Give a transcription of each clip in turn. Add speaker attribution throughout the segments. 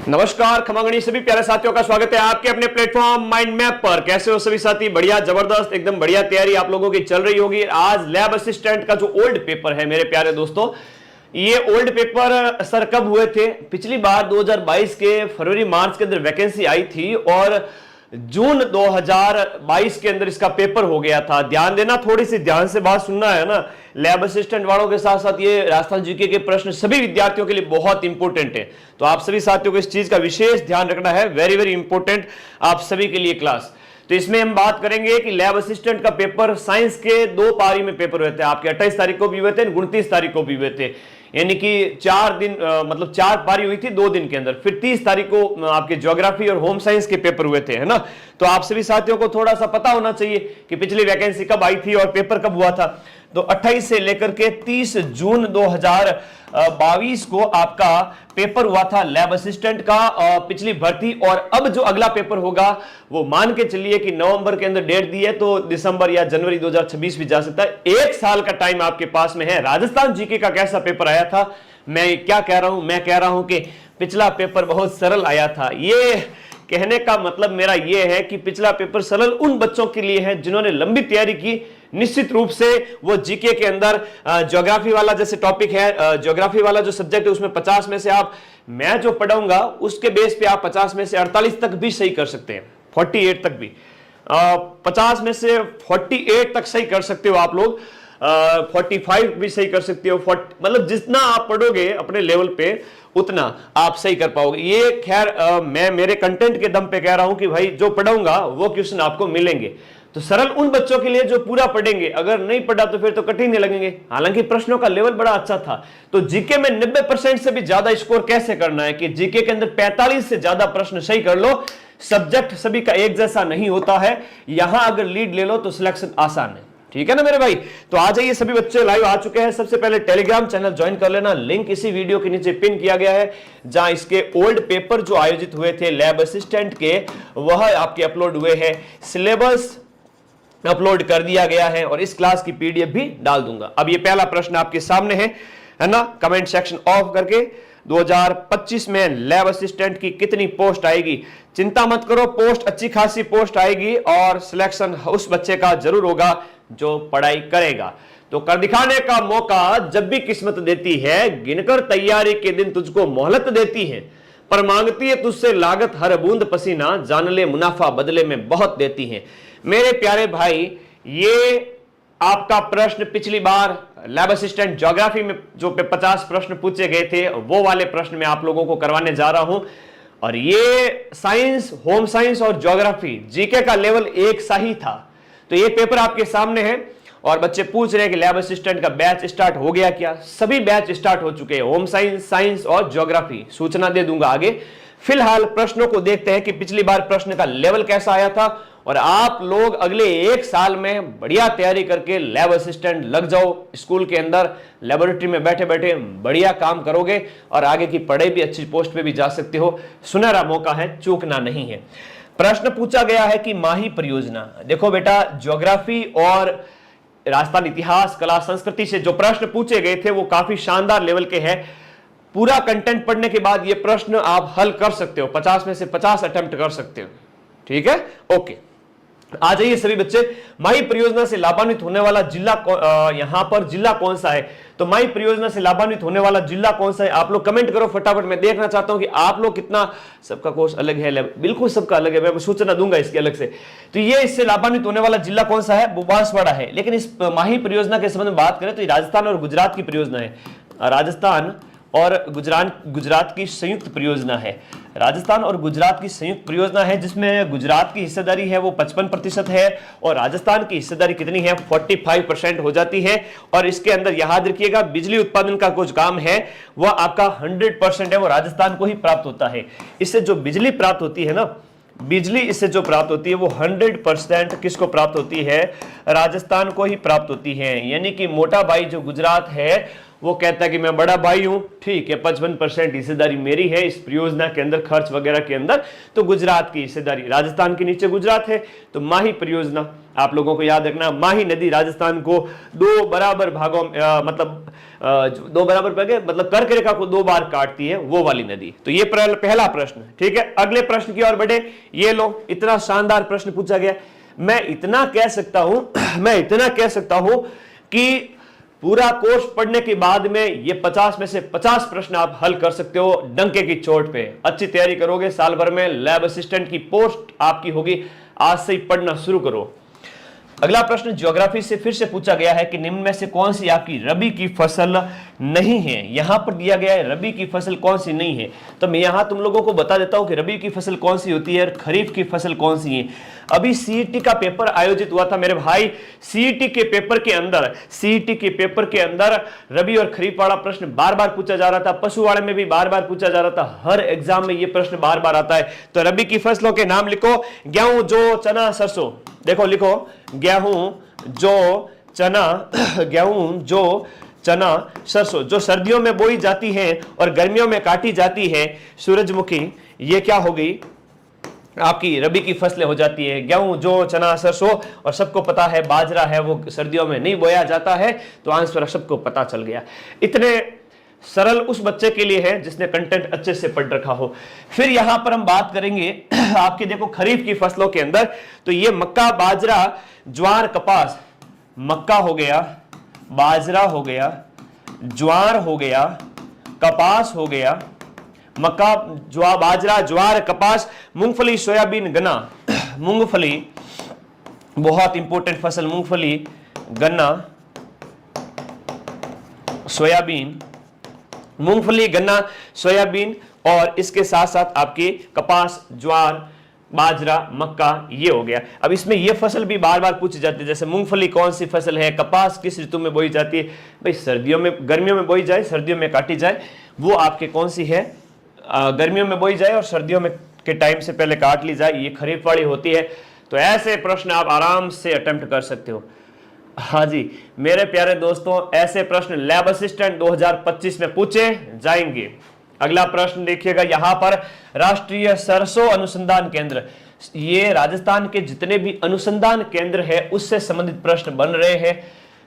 Speaker 1: नमस्कार खमागणी सभी प्यारे साथियों का स्वागत है आपके अपने प्लेटफॉर्म माइंड मैप पर। कैसे हो सभी साथी? बढ़िया, जबरदस्त, एकदम बढ़िया तैयारी आप लोगों की चल रही होगी। आज लैब असिस्टेंट का जो ओल्ड पेपर है मेरे प्यारे दोस्तों, ये ओल्ड पेपर सर कब हुए थे? पिछली बार 2022 के फरवरी मार्च के अंदर वैकेंसी आई थी और जून 2022 के अंदर इसका पेपर हो गया था। ध्यान देना, थोड़ी सी ध्यान से बात सुनना है ना। लैब असिस्टेंट वालों के साथ साथ ये राजस्थान जीके के प्रश्न सभी विद्यार्थियों के लिए बहुत इंपॉर्टेंट है, तो आप सभी साथियों को इस चीज का विशेष ध्यान रखना है। वेरी वेरी इंपॉर्टेंट आप सभी के लिए क्लास। तो इसमें हम बात करेंगे कि लैब असिस्टेंट का पेपर साइंस के 2 पारी में पेपर हुए थे। आपके 28 तारीख को भी हुए थे, 29 तारीख को भी हुए थे, यानी कि 4 दिन मतलब 4 पारी हुई थी 2 दिन के अंदर। फिर 30 तारीख को आपके ज्योग्राफी और होम साइंस के पेपर हुए थे, है ना। तो आप सभी साथियों को थोड़ा सा पता होना चाहिए कि पिछली वैकेंसी कब आई थी और पेपर कब हुआ था। तो 28 से लेकर के 30 जून 2022 को आपका पेपर हुआ था लैब असिस्टेंट का पिछली भर्ती। और अब जो अगला पेपर होगा वो मान के चलिए कि नवंबर के अंदर डेट दी है, तो दिसंबर या जनवरी 2026 भी जा सकता है। 1 साल का टाइम आपके पास में है। राजस्थान जीके का कैसा पेपर आया था? मैं क्या कह रहा हूं? मैं कह रहा हूं कि पिछला पेपर बहुत सरल आया था। ये कहने का मतलब मेरा यह है कि पिछला पेपर सरल उन बच्चों के लिए है जिन्होंने लंबी तैयारी की। निश्चित रूप से वो जीके के अंदर ज्योग्राफी वाला जैसे टॉपिक है, ज्योग्राफी वाला जो सब्जेक्ट है उसमें 50 में से आप, मैं जो पढ़ाऊंगा उसके बेस पे आप 50 में से 48 तक भी सही कर सकते हैं, 48 तक भी, 50 में से 48 तक सही कर सकते हो आप लोग, 45 भी सही कर सकते हो। मतलब जितना आप पढ़ोगे अपने लेवल पे उतना आप सही कर पाओगे। ये खैर मैं मेरे कंटेंट के दम पे कह रहा हूं कि भाई जो पढ़ाऊंगा वो क्वेश्चन आपको मिलेंगे। तो सरल उन बच्चों के लिए जो पूरा पढ़ेंगे, अगर नहीं पढ़ा तो फिर तो कठिन नहीं लगेंगे। हालांकि प्रश्नों का लेवल बड़ा अच्छा था। तो जीके में 90% से भी ज्यादा स्कोर कैसे करना है कि जीके के अंदर 45 से ज्यादा प्रश्न सही कर लो। सब्जेक्ट सभी का एक जैसा नहीं होता है, यहां अगर लीड ले लो तो सिलेक्शन आसान है। ठीक है ना मेरे भाई? तो आ जाइए, सभी बच्चे लाइव आ चुके हैं। सबसे पहले टेलीग्राम चैनल ज्वाइन कर लेना, लिंक इसी वीडियो के नीचे पिन किया गया है, जहां इसके ओल्ड पेपर जो आयोजित हुए थे लैब असिस्टेंट के वह आपके अपलोड हुए हैं। सिलेबस अपलोड कर दिया गया है और इस क्लास की पीडीएफ भी डाल दूंगा। अब ये पहला प्रश्न आपके सामने है ना। कमेंट सेक्शन ऑफ करके 2025 में लैब असिस्टेंट की कितनी पोस्ट आएगी? चिंता मत करो, पोस्ट अच्छी खासी पोस्ट आएगी और सिलेक्शन उस बच्चे का जरूर होगा जो पढ़ाई करेगा। तो कर दिखाने का मौका जब भी किस्मत देती है, गिनकर तैयारी के दिन तुझको मोहलत देती है, पर मांगती है तुझसे लागत हर बूंद पसीना, जान ले मुनाफा बदले में बहुत देती है। मेरे प्यारे भाई, ये आपका प्रश्न पिछली बार लैब असिस्टेंट ज्योग्राफी में जो 50 प्रश्न पूछे गए थे वो वाले प्रश्न मैं आप लोगों को करवाने जा रहा हूं। और ये साइंस, होम साइंस और ज्योग्राफी जीके का लेवल एक सा ही था। तो ये पेपर आपके सामने है और बच्चे पूछ रहे हैं कि लैब असिस्टेंट का बैच स्टार्ट हो गया क्या? सभी बैच स्टार्ट हो चुके हैं, होम साइंस, साइंस और ज्योग्राफी। सूचना दे दूंगा आगे। फिलहाल प्रश्नों को देखते हैं कि पिछली बार प्रश्न का लेवल कैसा आया था। और आप लोग अगले 1 साल में बढ़िया तैयारी करके लैब असिस्टेंट लग जाओ। स्कूल के अंदर लेबोरेटरी में बैठे बैठे बढ़िया काम करोगे और आगे की पढ़ाई भी अच्छी पोस्ट पे भी जा सकते हो। सुनहरा मौका है, चूकना नहीं है। प्रश्न पूछा गया है कि माही परियोजना। देखो बेटा, ज्योग्राफी और राजस्थान इतिहास, कला, संस्कृति से जो प्रश्न पूछे गए थे वो काफी शानदार लेवल के हैं। पूरा कंटेंट पढ़ने के बाद ये प्रश्न आप हल कर सकते हो, 50 में से 50 अटेम्प्ट कर सकते हो। ठीक है, ओके। आ जाइए सभी बच्चे। माही परियोजना से लाभान्वित होने वाला जिला यहां पर जिला कौन सा है? तो माही परियोजना से लाभान्वित होने वाला जिला कौन सा है? आप लोग कमेंट करो फटाफट। मैं देखना चाहता हूं कि आप लोग कितना, सबका कोर्स अलग है, बिल्कुल सबका अलग है, मैं सूचना दूंगा इसके अलग से। तो ये इससे लाभान्वित होने वाला जिला कौन सा है? वो बांसवाड़ा है। लेकिन इस माही परियोजना के संबंध में बात करें तो ये राजस्थान और गुजरात की परियोजना है। राजस्थान और गुजरात की संयुक्त परियोजना है। राजस्थान और गुजरात की संयुक्त परियोजना है जिसमें गुजरात की हिस्सेदारी है वो 55% है और राजस्थान की हिस्सेदारी कितनी है? 45% हो जाती है। और इसके अंदर याद रखिएगा, बिजली उत्पादन का कुछ काम है वह आपका 100% है, वो राजस्थान को ही प्राप्त होता है। इससे जो बिजली प्राप्त होती है ना, बिजली इससे जो प्राप्त होती है वो 100% किसको प्राप्त होती है? राजस्थान को ही प्राप्त होती है। यानी कि मोटा भाई जो गुजरात है वो कहता है कि मैं बड़ा भाई हूं, ठीक है, 55% हिस्सेदारी मेरी है इस परियोजना के अंदर, खर्च वगैरह के अंदर। तो गुजरात की हिस्सेदारी, राजस्थान के नीचे गुजरात है, तो माही परियोजना, आप लोगों को याद रखना, माही नदी राजस्थान को दो बराबर भागों दो बराबर भागे मतलब कर्क रेखा को 2 बार काटती है, वो वाली नदी। तो ये पहला प्रश्न, ठीक है। अगले प्रश्न की ओर बढ़े। ये लो, इतना शानदार प्रश्न पूछा गया। मैं इतना कह सकता हूं कि पूरा कोर्स पढ़ने के बाद में ये 50 में से 50 प्रश्न आप हल कर सकते हो डंके की चोट पे। अच्छी तैयारी करोगे, साल भर में लैब असिस्टेंट की पोस्ट आपकी होगी, आज से ही पढ़ना शुरू करो। अगला प्रश्न ज्योग्राफी से फिर से पूछा गया है कि निम्न में से कौन सी आपकी रबी की फसल नहीं है। यहां पर दिया गया है रबी की फसल कौन सी नहीं है, तो मैं यहां तुम लोगों को बता देता हूं कि रबी की फसल कौन सी होती है और खरीफ की फसल कौन सी है। अभी सीईटी का पेपर आयोजित हुआ था मेरे भाई, सीईटी के पेपर के अंदर रबी और खरीफ वाला प्रश्न बार बार पूछा जा रहा था, पशु वाले में भी बार बार पूछा जा रहा था, हर एग्जाम में ये प्रश्न बार बार आता है। तो रबी की फसलों के नाम लिखो, गेहूं, जौ, चना, सरसों। देखो लिखो, गेहूं, जौ, चना, सरसों, जो सर्दियों में बोई जाती है और गर्मियों में काटी जाती है। सूरजमुखी, ये क्या होगी आपकी रबी की फसलें हो जाती है, गेहूं, जौ, चना, सरसों। और सबको पता है बाजरा है वो सर्दियों में नहीं बोया जाता है, तो आंसर सबको पता चल गया। इतने सरल उस बच्चे के लिए है जिसने कंटेंट अच्छे से पढ़ रखा हो। फिर यहां पर हम बात करेंगे आपके, देखो खरीफ की फसलों के अंदर, तो ये मक्का, बाजरा, ज्वार, कपास। मक्का हो गया, बाजरा हो गया, ज्वार हो गया, कपास हो गया, मक्का, बाजरा, ज्वार, कपास, मूंगफली, सोयाबीन, गन्ना। मूंगफली बहुत इंपॉर्टेंट फसल, मूंगफली, गन्ना, सोयाबीन, मूंगफली, गन्ना, सोयाबीन, और इसके साथ साथ आपके कपास, ज्वार, बाजरा, मक्का, ये हो गया। अब इसमें ये फसल भी बार बार पूछी जाती है, जैसे मूंगफली कौन सी फसल है, कपास किस ऋतु में बोई जाती है। भाई सर्दियों में, गर्मियों में बोई जाए, सर्दियों में काटी जाए, वो आपके कौन सी है, गर्मियों में बोई जाए और सर्दियों में के टाइम से पहले काट ली जाए, ये खरीफ वाली होती है। तो ऐसे प्रश्न आप आराम से अटेम्प्ट कर सकते हो। हाँ जी मेरे प्यारे दोस्तों, ऐसे प्रश्न लैब असिस्टेंट 2025 में पूछे जाएंगे। अगला प्रश्न देखिएगा यहां पर, राष्ट्रीय सरसों अनुसंधान केंद्र। ये राजस्थान के जितने भी अनुसंधान केंद्र है उससे संबंधित प्रश्न बन रहे हैं।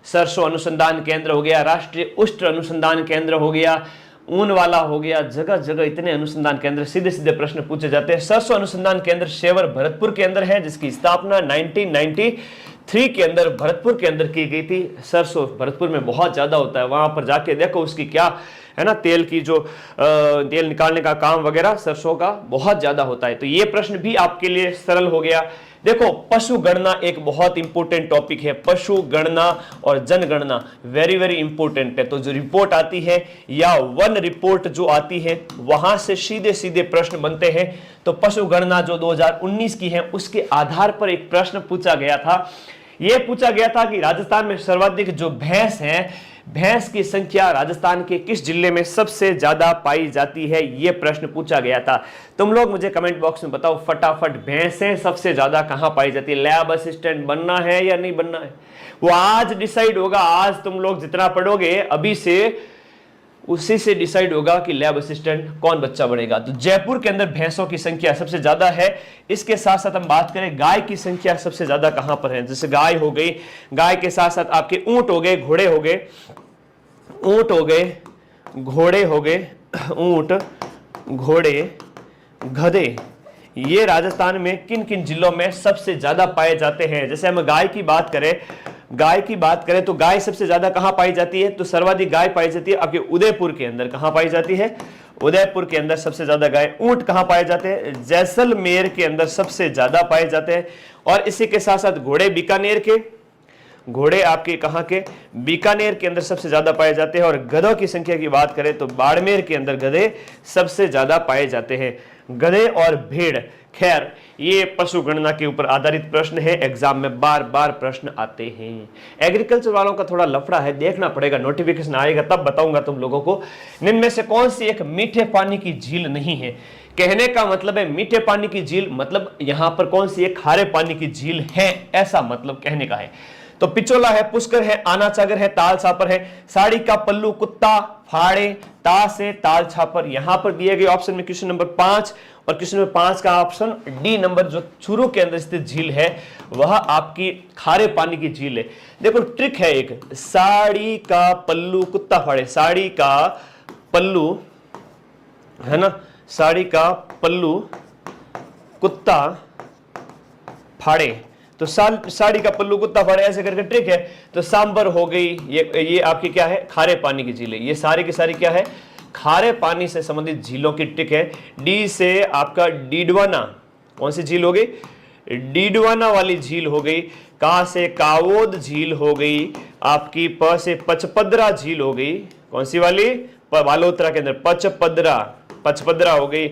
Speaker 1: सरसों अनुसंधान केंद्र हो गया, राष्ट्रीय उष्ण अनुसंधान केंद्र हो गया, ऊन वाला हो गया, जगह जगह इतने अनुसंधान केंद्र, सीधे सीधे प्रश्न पूछे जाते हैं। सरसों अनुसंधान केंद्र शेवर भरतपुर के अंदर है, जिसकी स्थापना 1993 के अंदर भरतपुर के अंदर की गई थी। सरसों भरतपुर में बहुत ज्यादा होता है, वहां पर जाके देखो उसकी क्या है ना, तेल की जो तेल निकालने का काम वगैरह सरसों का बहुत ज्यादा होता है। तो ये प्रश्न भी आपके लिए सरल हो गया। देखो पशु गणना एक बहुत इंपॉर्टेंट टॉपिक है, पशु गणना और जनगणना वेरी वेरी इंपॉर्टेंट है। तो जो रिपोर्ट आती है या वन रिपोर्ट जो आती है वहां से सीधे सीधे प्रश्न बनते हैं। तो पशु गणना जो 2019 की है उसके आधार पर एक प्रश्न पूछा गया था। यह पूछा गया था कि राजस्थान में सर्वाधिक जो भैंस है, भैंस की संख्या राजस्थान के किस जिले में सबसे ज्यादा पाई जाती है, यह प्रश्न पूछा गया था। तुम लोग मुझे कमेंट बॉक्स में बताओ फटाफट, भैंसें सबसे ज्यादा कहां पाई जाती है। लैब असिस्टेंट बनना है या नहीं बनना है वो आज डिसाइड होगा। आज तुम लोग जितना पढ़ोगे अभी से उसी से डिसाइड होगा कि लैब असिस्टेंट कौन बच्चा बनेगा। तो जयपुर के अंदर भैंसों की संख्या सबसे ज्यादा है। इसके साथ साथ हम बात करें गाय की संख्या सबसे ज्यादा कहां पर है, जैसे गाय हो गई, गाय के साथ साथ आपके ऊंट हो गए, घोड़े हो गए, ऊंट हो गए, घोड़े हो गए, ऊंट, घोड़े, गधे, ये राजस्थान में किन किन जिलों में सबसे ज्यादा पाए जाते हैं। जैसे हम गाय की बात करें तो गाय सबसे ज्यादा कहां पाई जाती है, तो सर्वाधिक गाय पाई जाती है आपके उदयपुर के अंदर। कहां पाई जाती है, उदयपुर के अंदर सबसे ज्यादा गाय। ऊंट कहां पाए जाते हैं, जैसलमेर के अंदर सबसे ज्यादा पाए जाते हैं। और इसी के साथ साथ घोड़े बीकानेर के, घोड़े आपके कहां के, बीकानेर के अंदर सबसे ज्यादा पाए जाते हैं। और गधों की संख्या की बात करें तो बाड़मेर के अंदर गधे सबसे ज्यादा पाए जाते हैं, गधे और भेड़। खैर ये पशु गणना के ऊपर आधारित प्रश्न है, एग्जाम में बार बार प्रश्न आते हैं। एग्रीकल्चर वालों का थोड़ा लफड़ा है, देखना पड़ेगा, नोटिफिकेशन आएगा तब बताऊंगा तुम लोगों को। निम्न में से कौन सी एक मीठे पानी की झील नहीं है। कहने का मतलब है मीठे पानी की झील, मतलब यहां पर कौन सी एक खारे पानी की झील है, ऐसा मतलब कहने का है। तो पिचोला है, पुष्कर है, आना चागर है, ताल छापर है। साड़ी का पल्लू कुत्ता फाड़े, ता से ताल छापर। यहां पर दिए गए ऑप्शन में क्वेश्चन नंबर 5 और क्वेश्चन नंबर 5 का ऑप्शन डी नंबर जो चूरू के अंदर स्थित झील है वह आपकी खारे पानी की झील है। देखो ट्रिक है एक, साड़ी का पल्लू कुत्ता फाड़े, साड़ी का पल्लू है ना, साड़ी का पल्लू कुत्ता फाड़े, तो साड़ी का पल्लू कुत्ता फाड़े ऐसे करके ट्रिक है। तो सांबर हो गई, ये आपकी क्या है, खारे पानी की झील है। ये सारी की सारी क्या है, खारे पानी से संबंधित झीलों की ट्रिक है। डी से आपका डीडवाना, कौन सी झील हो गई, डीडवाना वाली झील हो गई। का से कावोद झील हो गई आपकी। प से पचपदरा झील हो गई, कौन सी वाली, बालोतरा के अंदर पचपदरा, पचपदरा हो गई।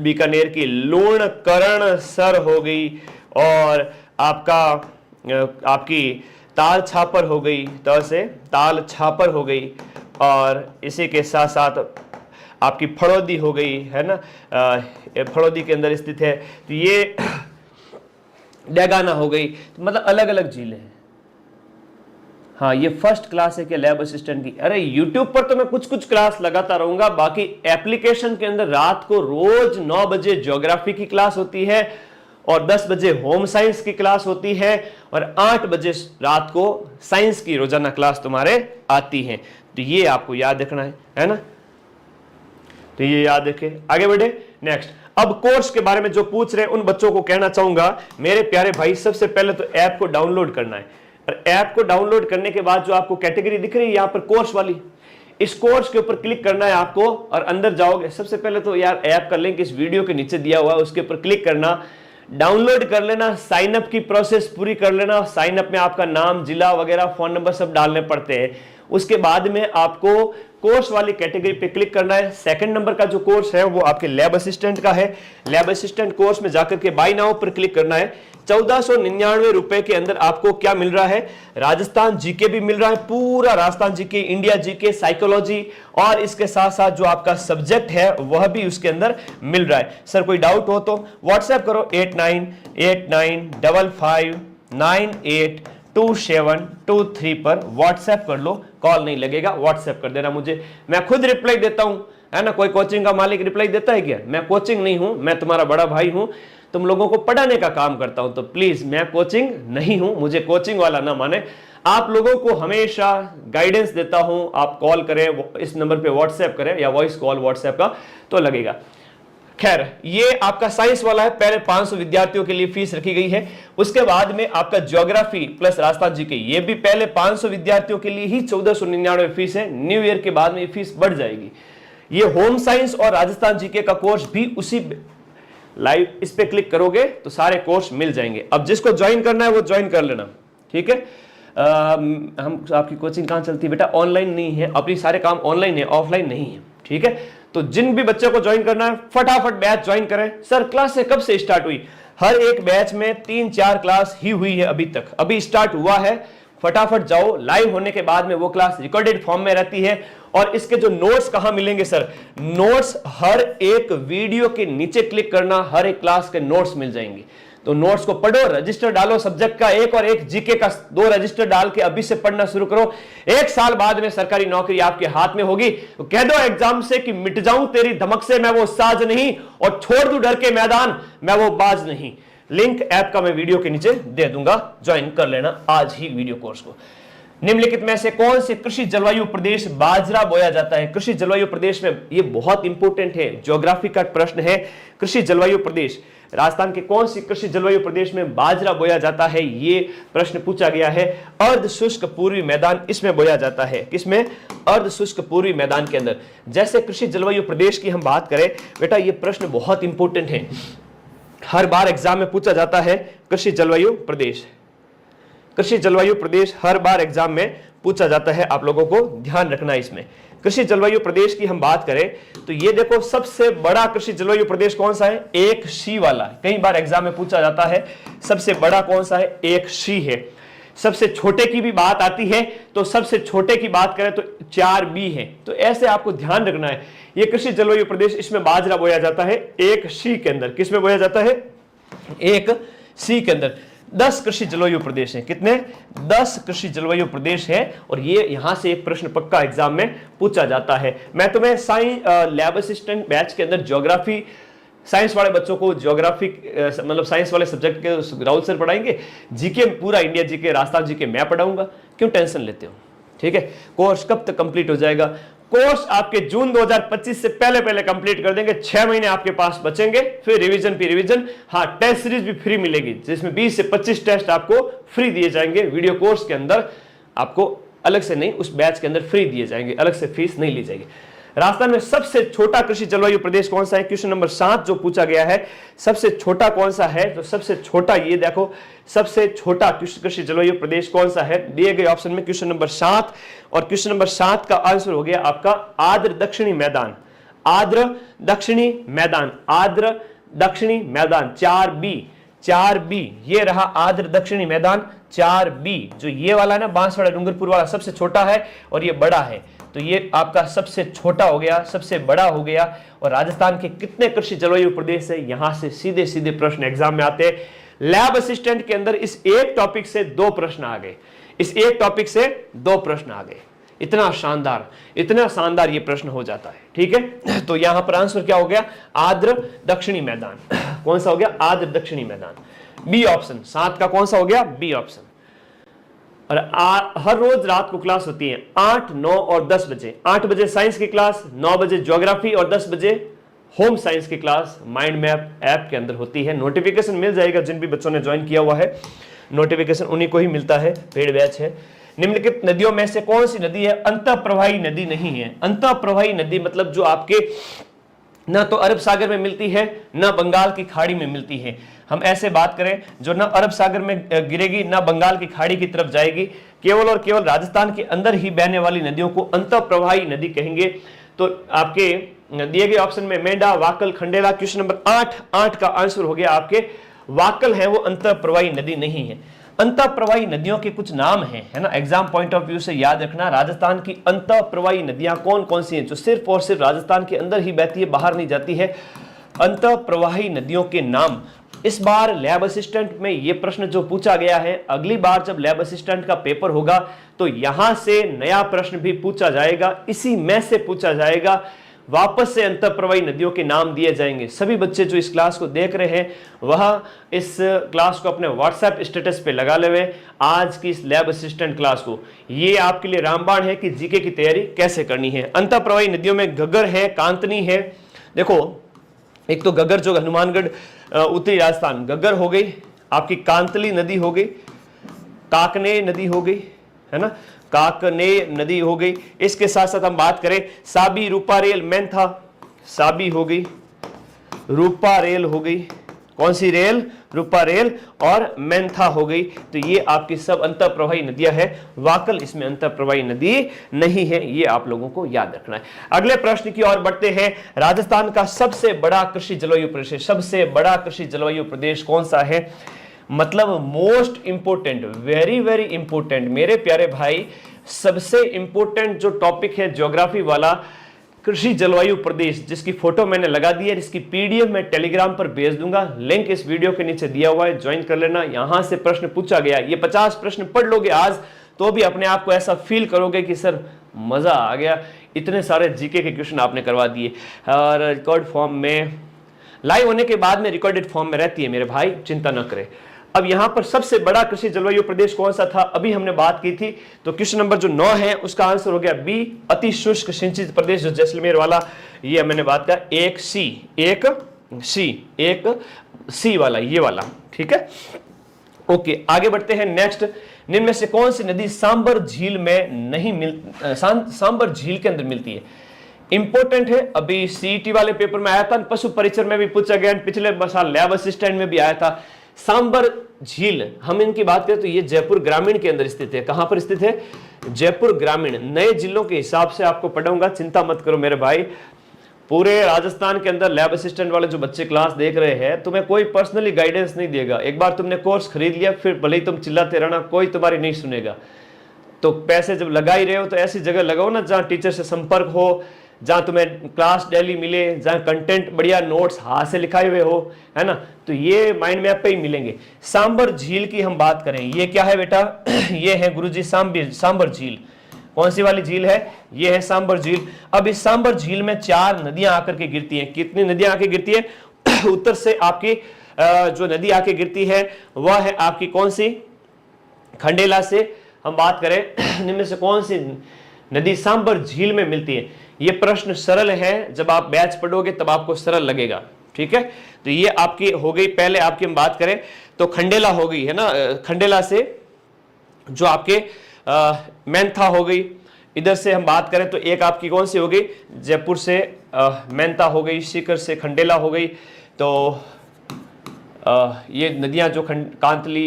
Speaker 1: बीकानेर की लूणकरण सर हो गई और आपकी ताल छापर हो गई, त से ताल छापर हो गई। और इसी के साथ साथ आपकी फड़ौदी हो गई है ना, फड़ौदी के अंदर स्थित है। तो ये डेगाना हो गई। तो मतलब अलग अलग झीलें हैं। हाँ, ये फर्स्ट क्लास है कि लैब असिस्टेंट की। अरे यूट्यूब पर तो मैं कुछ कुछ क्लास लगाता रहूंगा, बाकी एप्लीकेशन के अंदर रात को रोज 9 बजे ज्योग्राफी की क्लास होती है और 10 बजे होम साइंस की क्लास होती है और 8 बजे रात को साइंस की रोजाना क्लास तुम्हारे आती है। तो ये आपको याद रखना है ना। तो ये याद रखे, आगे बढ़े नेक्स्ट। अब कोर्स के बारे में जो पूछ रहे हैं उन बच्चों को कहना चाहूंगा, मेरे प्यारे भाई, सबसे पहले तो ऐप को डाउनलोड करना है। और ऐप को डाउनलोड करने के बाद जो आपको कैटेगरी दिख रही है यहाँ पर कोर्स वाली, इस कोर्स के ऊपर क्लिक करना है आपको और अंदर जाओगे। सबसे पहले तो यार ऐप का लिंक इस वीडियो के नीचे दिया हुआ है, उसके ऊपर क्लिक करना, डाउनलोड कर लेना, साइन अप की प्रोसेस पूरी कर लेना। साइन अप में आपका नाम, जिला वगैरह, फोन नंबर सब डालने पड़ते हैं। उसके बाद में आपको कोर्स वाली कैटेगरी पे क्लिक करना है। सेकंड नंबर का जो कोर्स है वो आपके लैब असिस्टेंट का है। लैब असिस्टेंट कोर्स में जाकर के बाय नाउ पर क्लिक करना है। 1499 रुपए के अंदर आपको क्या मिल रहा है, राजस्थान जीके भी मिल रहा है, पूरा Rajasthan GK, India GK, psychology और इसके साथ साथ जो आपका सब्जेक्ट है वह भी उसके अंदर मिल रहा है। सर कोई डाउट हो तो व्हाट्सएप करो 898955982723 पर व्हाट्सएप कर लो, कॉल नहीं लगेगा, व्हाट्सएप कर देना मुझे, मैं खुद रिप्लाई देता हूं, है ना। कोई कोचिंग का मालिक रिप्लाई देता है क्या? मैं कोचिंग नहीं हूं, मैं तुम्हारा बड़ा भाई हूं, तुम लोगों को पढ़ाने का काम करता हूं। तो प्लीज, मैं कोचिंग नहीं हूं, मुझे कोचिंग वाला ना माने। आप लोगों को हमेशा गाइडेंस देता हूं, आप कॉल करें, इस नंबर पे व्हाट्सएप करें या वॉइस कॉल व्हाट्सएप का तो लगेगा। खैर, ये आपका साइंस वाला है, पहले 500 विद्यार्थियों के लिए फीस रखी गई है। उसके बाद में आपका ज्योग्राफी प्लस राजस्थान जीके, ये भी पहले 500 विद्यार्थियों के लिए ही 1499 फीस है। न्यू ईयर के बाद में ये फीस बढ़ जाएगी। ये होम साइंस और राजस्थान जीके का कोर्स भी उसी लाइव, इस पे क्लिक करोगे तो सारे कोर्स मिल जाएंगे। अब जिसको ज्वाइन करना है वो ज्वाइन कर लेना, ठीक है। हम आपकी कोचिंग कहां चलती है बेटा? ऑनलाइन नहीं है, अपनी सारे काम ऑनलाइन है, ऑफलाइन नहीं है, ठीक है। तो जिन भी बच्चों को ज्वाइन करना है फटाफट बैच ज्वाइन करें। सर क्लास से कब से स्टार्ट हुई? हर एक बैच में 3-4 क्लास ही हुई है अभी तक, अभी स्टार्ट हुआ है। फटाफट जाओ, लाइव होने के बाद में वो क्लास रिकॉर्डेड फॉर्म में रहती है। और इसके जो नोट्स कहां मिलेंगे सर? नोट्स हर एक वीडियो के नीचे क्लिक करना, हर एक क्लास के नोट्स मिल जाएंगे। तो नोट्स को पढ़ो, रजिस्टर डालो, सब्जेक्ट का एक और एक जीके का 2 रजिस्टर डाल के अभी से पढ़ना शुरू करो। 1 साल बाद में सरकारी नौकरी आपके हाथ में होगी तो कह दो एग्जाम से कि मिट जाऊं तेरी धमक से, मैं वो साज नहीं, और छोड़ दूं डर के मैदान, मैं वो बाज नहीं। लिंक ऐप का मैं वीडियो के नीचे दे दूंगा, ज्वाइन कर लेना आज ही वीडियो कोर्स को। निम्नलिखित में से कौन से कृषि जलवायु प्रदेश बाजरा बोया जाता है? कृषि जलवायु प्रदेश में, ये बहुत इंपॉर्टेंट है, ज्योग्राफी का प्रश्न है। कृषि जलवायु प्रदेश, राजस्थान के कौन सी कृषि जलवायु प्रदेश में बाजरा बोया जाता है? ये प्रश्न पूछा गया है। अर्ध शुष्क पूर्वी मैदान इसमें बोया जाता है। किसमें? अर्ध शुष्क पूर्वी मैदान के अंदर। जैसे कृषि जलवायु प्रदेश की हम बात करें बेटा, ये प्रश्न बहुत इंपॉर्टेंट है, हर बार एग्जाम में पूछा जाता है। कृषि जलवायु प्रदेश, कृषि जलवायु प्रदेश हर बार एग्जाम में पूछा जाता है, आप लोगों को ध्यान रखना है इसमें। कृषि जलवायु प्रदेश की हम बात करें तो ये देखो, सबसे बड़ा कृषि जलवायु प्रदेश कौन सा है? एक सी वाला। कई बार एग्जाम में पूछा जाता है, सबसे बड़ा कौन सा है? एक सी है। सबसे छोटे की भी बात आती है तो सबसे छोटे की बात करें तो 4 बी है। तो ऐसे आपको ध्यान रखना है। ये कृषि जलवायु प्रदेश, इसमें बाजरा बोया जाता है एक सी के अंदर। किसमें बोया जाता है? एक सी के अंदर। 10 कृषि जलवायु प्रदेश हैं। कितने? 10 कृषि जलवायु प्रदेश है। और ये यहां से एक प्रश्न पक्का एग्जाम में पूछा जाता है। मैं तुम्हें लैब असिस्टेंट बैच के अंदर ज्योग्राफी, साइंस वाले बच्चों को ज्योग्राफी मतलब साइंस वाले सब्जेक्ट के राहुल सर पढ़ाएंगे, जीके पूरा इंडिया जीके, राजस्थान जीके मैं पढ़ाऊंगा। क्यों टेंशन लेते हो? ठीक है, कोर्स कब तक कंप्लीट हो जाएगा? कोर्स आपके जून 2025 से पहले पहले कंप्लीट कर देंगे। 6 महीने आपके पास बचेंगे, फिर रिवीजन पे रिवीजन। हाँ, टेस्ट सीरीज भी फ्री मिलेगी, जिसमें 20 से 25 टेस्ट आपको फ्री दिए जाएंगे वीडियो कोर्स के अंदर। आपको अलग से नहीं, उस बैच के अंदर फ्री दिए जाएंगे, अलग से फीस नहीं ली जाएगी। राजस्थान में सबसे छोटा कृषि जलवायु प्रदेश कौन सा है? क्वेश्चन नंबर 7 जो पूछा गया है, सबसे छोटा कौन सा है? तो सबसे छोटा ये देखो, सबसे छोटा कृषि जलवायु प्रदेश कौन सा है? दिए गए ऑप्शन में क्वेश्चन नंबर 7, और क्वेश्चन नंबर 7 का आंसर हो गया आपका आर्द्र दक्षिणी मैदान। आर्द्र दक्षिणी मैदान, आर्द्र दक्षिणी मैदान 4B, 4B ये रहा आर्द्र दक्षिणी मैदान 4B। जो ये वाला ना बांसवाड़ा डूंगरपुर वाला सबसे छोटा है और ये बड़ा है, तो ये आपका सबसे छोटा हो गया, सबसे बड़ा हो गया। और राजस्थान के कितने कृषि जलवायु प्रदेश है? यहां से सीधे सीधे प्रश्न एग्जाम में आते हैं। लैब असिस्टेंट के अंदर इस एक टॉपिक से 2 प्रश्न आ गए, इस एक टॉपिक से 2 प्रश्न आ गए। इतना शानदार ये प्रश्न हो जाता है। ठीक है, तो यहां पर आंसर क्या हो गया? आर्द्र दक्षिणी मैदान। कौन सा हो गया? आर्द्र दक्षिणी मैदान, बी ऑप्शन। 7 का कौन सा हो गया? B option. और हर रोज रात को क्लास होती है 8, 9 और 10 बजे। 8 बजे साइंस की क्लास, 9 बजे ज्योग्राफी और 10 बजे होम साइंस की क्लास माइंड मैप ऐप के अंदर होती है। नोटिफिकेशन मिल जाएगा जिन भी बच्चों ने ज्वाइन किया हुआ है, नोटिफिकेशन उन्हीं को ही मिलता है, पेड बैच है। निम्नलिखित नदियों में से कौन सी नदी है अंतः प्रवाही नदी नहीं है? अंतः प्रवाही नदी मतलब जो आपके ना तो अरब सागर में मिलती है, ना बंगाल की खाड़ी में मिलती है। हम ऐसे बात करें, जो ना अरब सागर में गिरेगी, ना बंगाल की खाड़ी की तरफ जाएगी, केवल और केवल राजस्थान के अंदर ही बहने वाली नदियों को अंतः प्रवाही नदी कहेंगे। तो आपके दिए गए ऑप्शन में मेंढा, वाकल, खंडेला, क्वेश्चन नंबर 8 का आंसर हो गया आपके वाकल है, वो अंतः प्रवाही नदी नहीं है। अंतः प्रवाही नदियों के कुछ नाम हैं, है ना, एग्जाम पॉइंट ऑफ व्यू से याद रखना। राजस्थान की अंतः प्रवाही नदियां कौन कौन सी हैं, जो सिर्फ और सिर्फ राजस्थान के अंदर ही बहती है, बाहर नहीं जाती है? अंतः प्रवाही नदियों के नाम। इस बार लैब असिस्टेंट में यह प्रश्न जो पूछा गया है, अगली बार जब लैब असिस्टेंट का पेपर होगा तो यहां से नया प्रश्न भी पूछा जाएगा, इसी में से पूछा जाएगा। वापस से अंतः प्रवाही नदियों के नाम दिए जाएंगे। सभी बच्चे जो इस क्लास को देख रहे हैं वह इस क्लास को अपने व्हाट्सएप स्टेटस पे लगा ले आज की इस लैब असिस्टेंट क्लास को। ये आपके लिए रामबाण है कि जीके की तैयारी कैसे करनी है। अंतः प्रवाही नदियों में घग्गर है, कांतनी है। देखो, एक तो घग्गर जो हनुमानगढ़ उत्तरी राजस्थान घग्गर हो गई, आपकी कांतली नदी हो गई, काकने नदी हो गई, है ना, काकने नदी हो गई। इसके साथ साथ हम बात करें साबी, रूपारेल, मेंथा, साबी हो गई, रूपारेल हो गई, कौन सी रेल? रूपारेल, और मेंथा हो गई। तो ये आपकी सब अंतः प्रवाही नदियां हैं। वाकल इसमें अंतः प्रवाही नदी नहीं है, ये आप लोगों को याद रखना है। अगले प्रश्न की ओर बढ़ते हैं। राजस्थान का सबसे बड़ा कृषि जलवायु प्रदेश, सबसे बड़ा कृषि जलवायु प्रदेश कौन सा है? मतलब most important, very very important मेरे प्यारे भाई, सबसे इंपोर्टेंट जो टॉपिक है ज्योग्राफी वाला, कृषि जलवायु प्रदेश, जिसकी फोटो मैंने लगा दी है, इसकी पीडीएफ मैं टेलीग्राम पर भेज दूंगा, लिंक इस वीडियो के नीचे दिया हुआ है, ज्वाइन कर लेना। यहां से प्रश्न पूछा गया, ये 50 प्रश्न पढ़ लोगे आज तो भी अपने आप को ऐसा फील करोगे कि सर मजा आ गया, इतने सारे जीके के क्वेश्चन आपने करवा दिए। और रिकॉर्ड फॉर्म में, लाइव होने के बाद में रिकॉर्डेड फॉर्म में रहती है मेरे भाई, चिंता न करें। अब यहां पर सबसे बड़ा कृषि जलवायु प्रदेश कौन सा था, अभी हमने बात की थी। तो क्वेश्चन नंबर जो 9 है उसका आंसर हो गया बी, अति शुष्क सिंचित प्रदेश, जो जैसलमेर वाला, ये मैंने बात किया। एक सी वाला, ये वाला, ठीक है। ओके, आगे बढ़ते हैं। नेक्स्ट, निम्न में से कौन सी नदी सांबर झील में नहीं सांबर झील के अंदर मिलती है? इंपॉर्टेंट है, अभी सीईटी वाले पेपर में आया था, पशु परिचर में भी पूछा गया, पिछले साल लैब असिस्टेंट में भी आया था। सांबर झील, हम इनकी बात करें तो ये जयपुर ग्रामीण के अंदर स्थित है। कहां पर स्थित है? जयपुर ग्रामीण। नए जिलों के हिसाब से आपको पढ़ाऊंगा, चिंता मत करो मेरे भाई। पूरे राजस्थान के अंदर लैब असिस्टेंट वाले जो बच्चे क्लास देख रहे हैं, तुम्हें कोई पर्सनली गाइडेंस नहीं देगा। एक बार तुमने कोर्स खरीद लिया, फिर भले ही तुम चिल्लाते रहना, कोई तुम्हारी नहीं सुनेगा। तो पैसे जब लगा ही रहे हो तो ऐसी जगह लगाओ ना जहां टीचर से संपर्क हो, जहां तुम्हें क्लास डेली मिले, जहां कंटेंट बढ़िया नोट्स हाथ से लिखाए हुए हो, है ना, तो ये माइंड मैप पे ही मिलेंगे। सांबर झील की हम बात करें, ये क्या है बेटा? ये है गुरुजी सांबर झील। कौन सी वाली झील है? ये है सांबर झील। अब इस सांबर झील में 4 नदियां आकर के गिरती हैं। कितनी नदियां आके गिरती है? उत्तर से आपकी जो नदी आके गिरती है वह है आपकी कौन सी? खंडेला से हम बात करें, इनमें से कौन सी नदी सांबर झील में मिलती है? ये प्रश्न सरल है, जब आप बैच पढ़ोगे तब आपको सरल लगेगा, ठीक है। तो ये आपकी हो गई, पहले आपकी हम बात करें तो खंडेला हो गई, है ना, खंडेला से जो आपके मेंथा हो गई। इधर से हम बात करें तो एक आपकी कौन सी हो गई? जयपुर से मेंथा हो गई, सीकर से खंडेला हो गई। तो ये नदियां जो कांतली,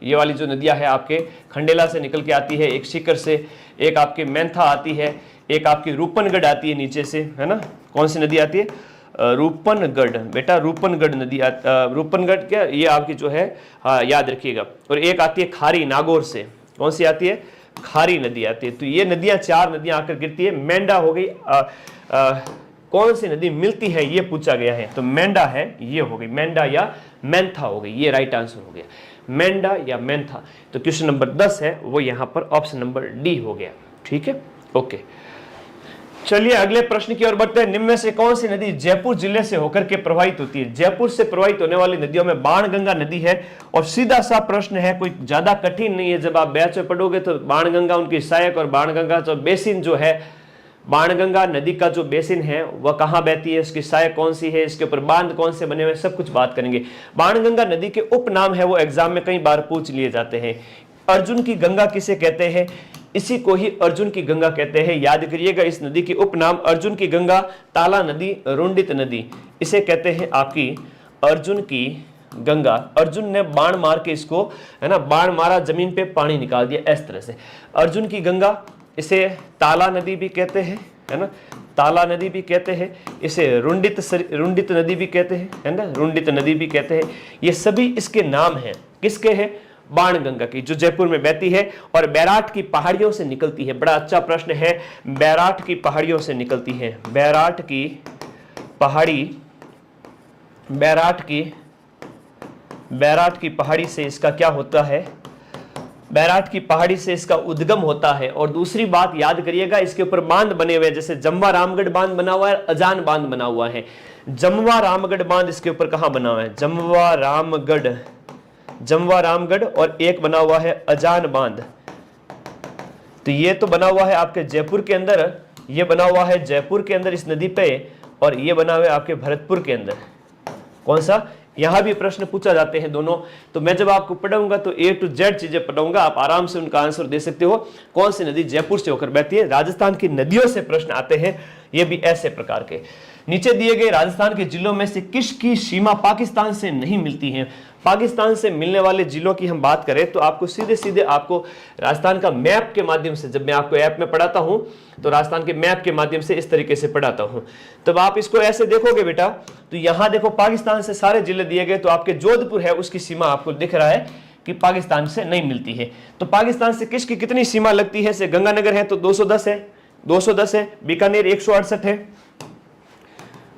Speaker 1: ये वाली जो नदियां है आपके खंडेला से निकल के आती है, एक सीकर से, एक आपके मेंथा आती है, एक आपकी रूपनगढ़ आती है नीचे से, है ना। कौन सी नदी आती है? रूपनगढ़ बेटा, रूपनगढ़ नदी, रूपनगढ़ क्या, ये आपकी जो है, हाँ याद रखिएगा। और एक आती है खारी नागौर से। कौन सी आती है? खारी नदी आती है। तो ये नदियां 4 नदियां आकर गिरती है। मेंढा हो गई, कौन सी नदी मिलती है ये पूछा गया है, तो मेंढा है, ये हो गई मेंढा या मेंथा हो गई, ये राइट आंसर हो गया, मेंढा या मेंथा। तो क्वेश्चन नंबर 10 है वो यहां पर ऑप्शन नंबर डी हो गया, ठीक है, ओके। चलिए अगले प्रश्न की ओर बढ़ते हैं। निम्न में से कौन सी नदी जयपुर जिले से होकर के प्रवाहित होती है? जयपुर से प्रवाहित होने वाली नदियों में बाणगंगा नदी है। और सीधा सा प्रश्न है, कोई ज्यादा कठिन नहीं है। जब आप बैच में पढ़ोगे तो बाणगंगा उनकी सहायक, और बाणगंगा जो बेसिन जो है, बाणगंगा नदी का जो बेसिन है वह कहाँ बहती है, उसकी सहायक कौन सी है, इसके ऊपर बांध कौन से बने हुए, सब कुछ बात करेंगे। बाणगंगा नदी के उपनाम है वो एग्जाम में कई बार पूछ लिए जाते हैं। अर्जुन की गंगा किसे कहते हैं? इसी को ही अर्जुन की गंगा कहते हैं। याद करिएगा, इस नदी के उपनाम अर्जुन की गंगा, ताला नदी, रुंडित नदी, इसे कहते हैं आपकी अर्जुन की गंगा। अर्जुन ने बाण मार के इसको, है ना, बाण मारा, जमीन पे पानी निकाल दिया, इस तरह से अर्जुन की गंगा। इसे ताला नदी भी कहते हैं, है ना, ताला नदी भी कहते हैं। इसे रुंडित नदी भी कहते हैं, है ना, रुंडित नदी भी कहते हैं। ये सभी इसके नाम हैं। किसके हैं? बाणगंगा की, जो जयपुर में बहती है और बैराट की पहाड़ियों से निकलती है। बड़ा अच्छा प्रश्न है, बैराट की पहाड़ियों से निकलती है। बैराट की पहाड़ी, बैराट की पहाड़ी से इसका क्या होता है? बैराट की पहाड़ी से इसका उद्गम होता है। और दूसरी बात याद करिएगा, इसके ऊपर बांध बने हुए हैं, जैसे जमवा रामगढ़ बांध बना हुआ है, अजान बांध बना हुआ है। जमवा रामगढ़ बांध इसके ऊपर कहां बना हुआ है? जमवा रामगढ़, और एक बना हुआ है अजान बांध। तो ये तो बना हुआ है आपके जयपुर के अंदर, ये बना हुआ है जयपुर के अंदर इस नदी पे, और ये बना हुआ है आपके भरतपुर के अंदर। कौन सा? यहां भी प्रश्न पूछा जाते हैं दोनों। तो मैं जब आपको पढ़ाऊंगा तो A to Z चीजें पढ़ाऊंगा, आप आराम से उनका आंसर दे सकते हो। कौन सी नदी जयपुर से होकर बहती है? राजस्थान की नदियों से प्रश्न आते हैं, ये भी ऐसे प्रकार के। नीचे दिए गए राजस्थान के जिलों में से किसकी सीमा पाकिस्तान से नहीं मिलती है? पाकिस्तान से मिलने वाले जिलों की हम बात करें तो आपको सीधे सीधे आपको राजस्थान का मैप के माध्यम से, जब मैं आपको ऐप में पढ़ाता हूं तो राजस्थान के मैप के माध्यम से इस तरीके से पढ़ाता हूं, तब आप इसको ऐसे देखोगे बेटा, तो यहां देखो पाकिस्तान से सारे जिले दिए गए, तो आपके जोधपुर है उसकी सीमा आपको दिख रहा है कि पाकिस्तान से नहीं मिलती है। तो पाकिस्तान से किसकी कितनी सीमा लगती है? से गंगानगर है तो 210 है, 210 है। बीकानेर 168 है,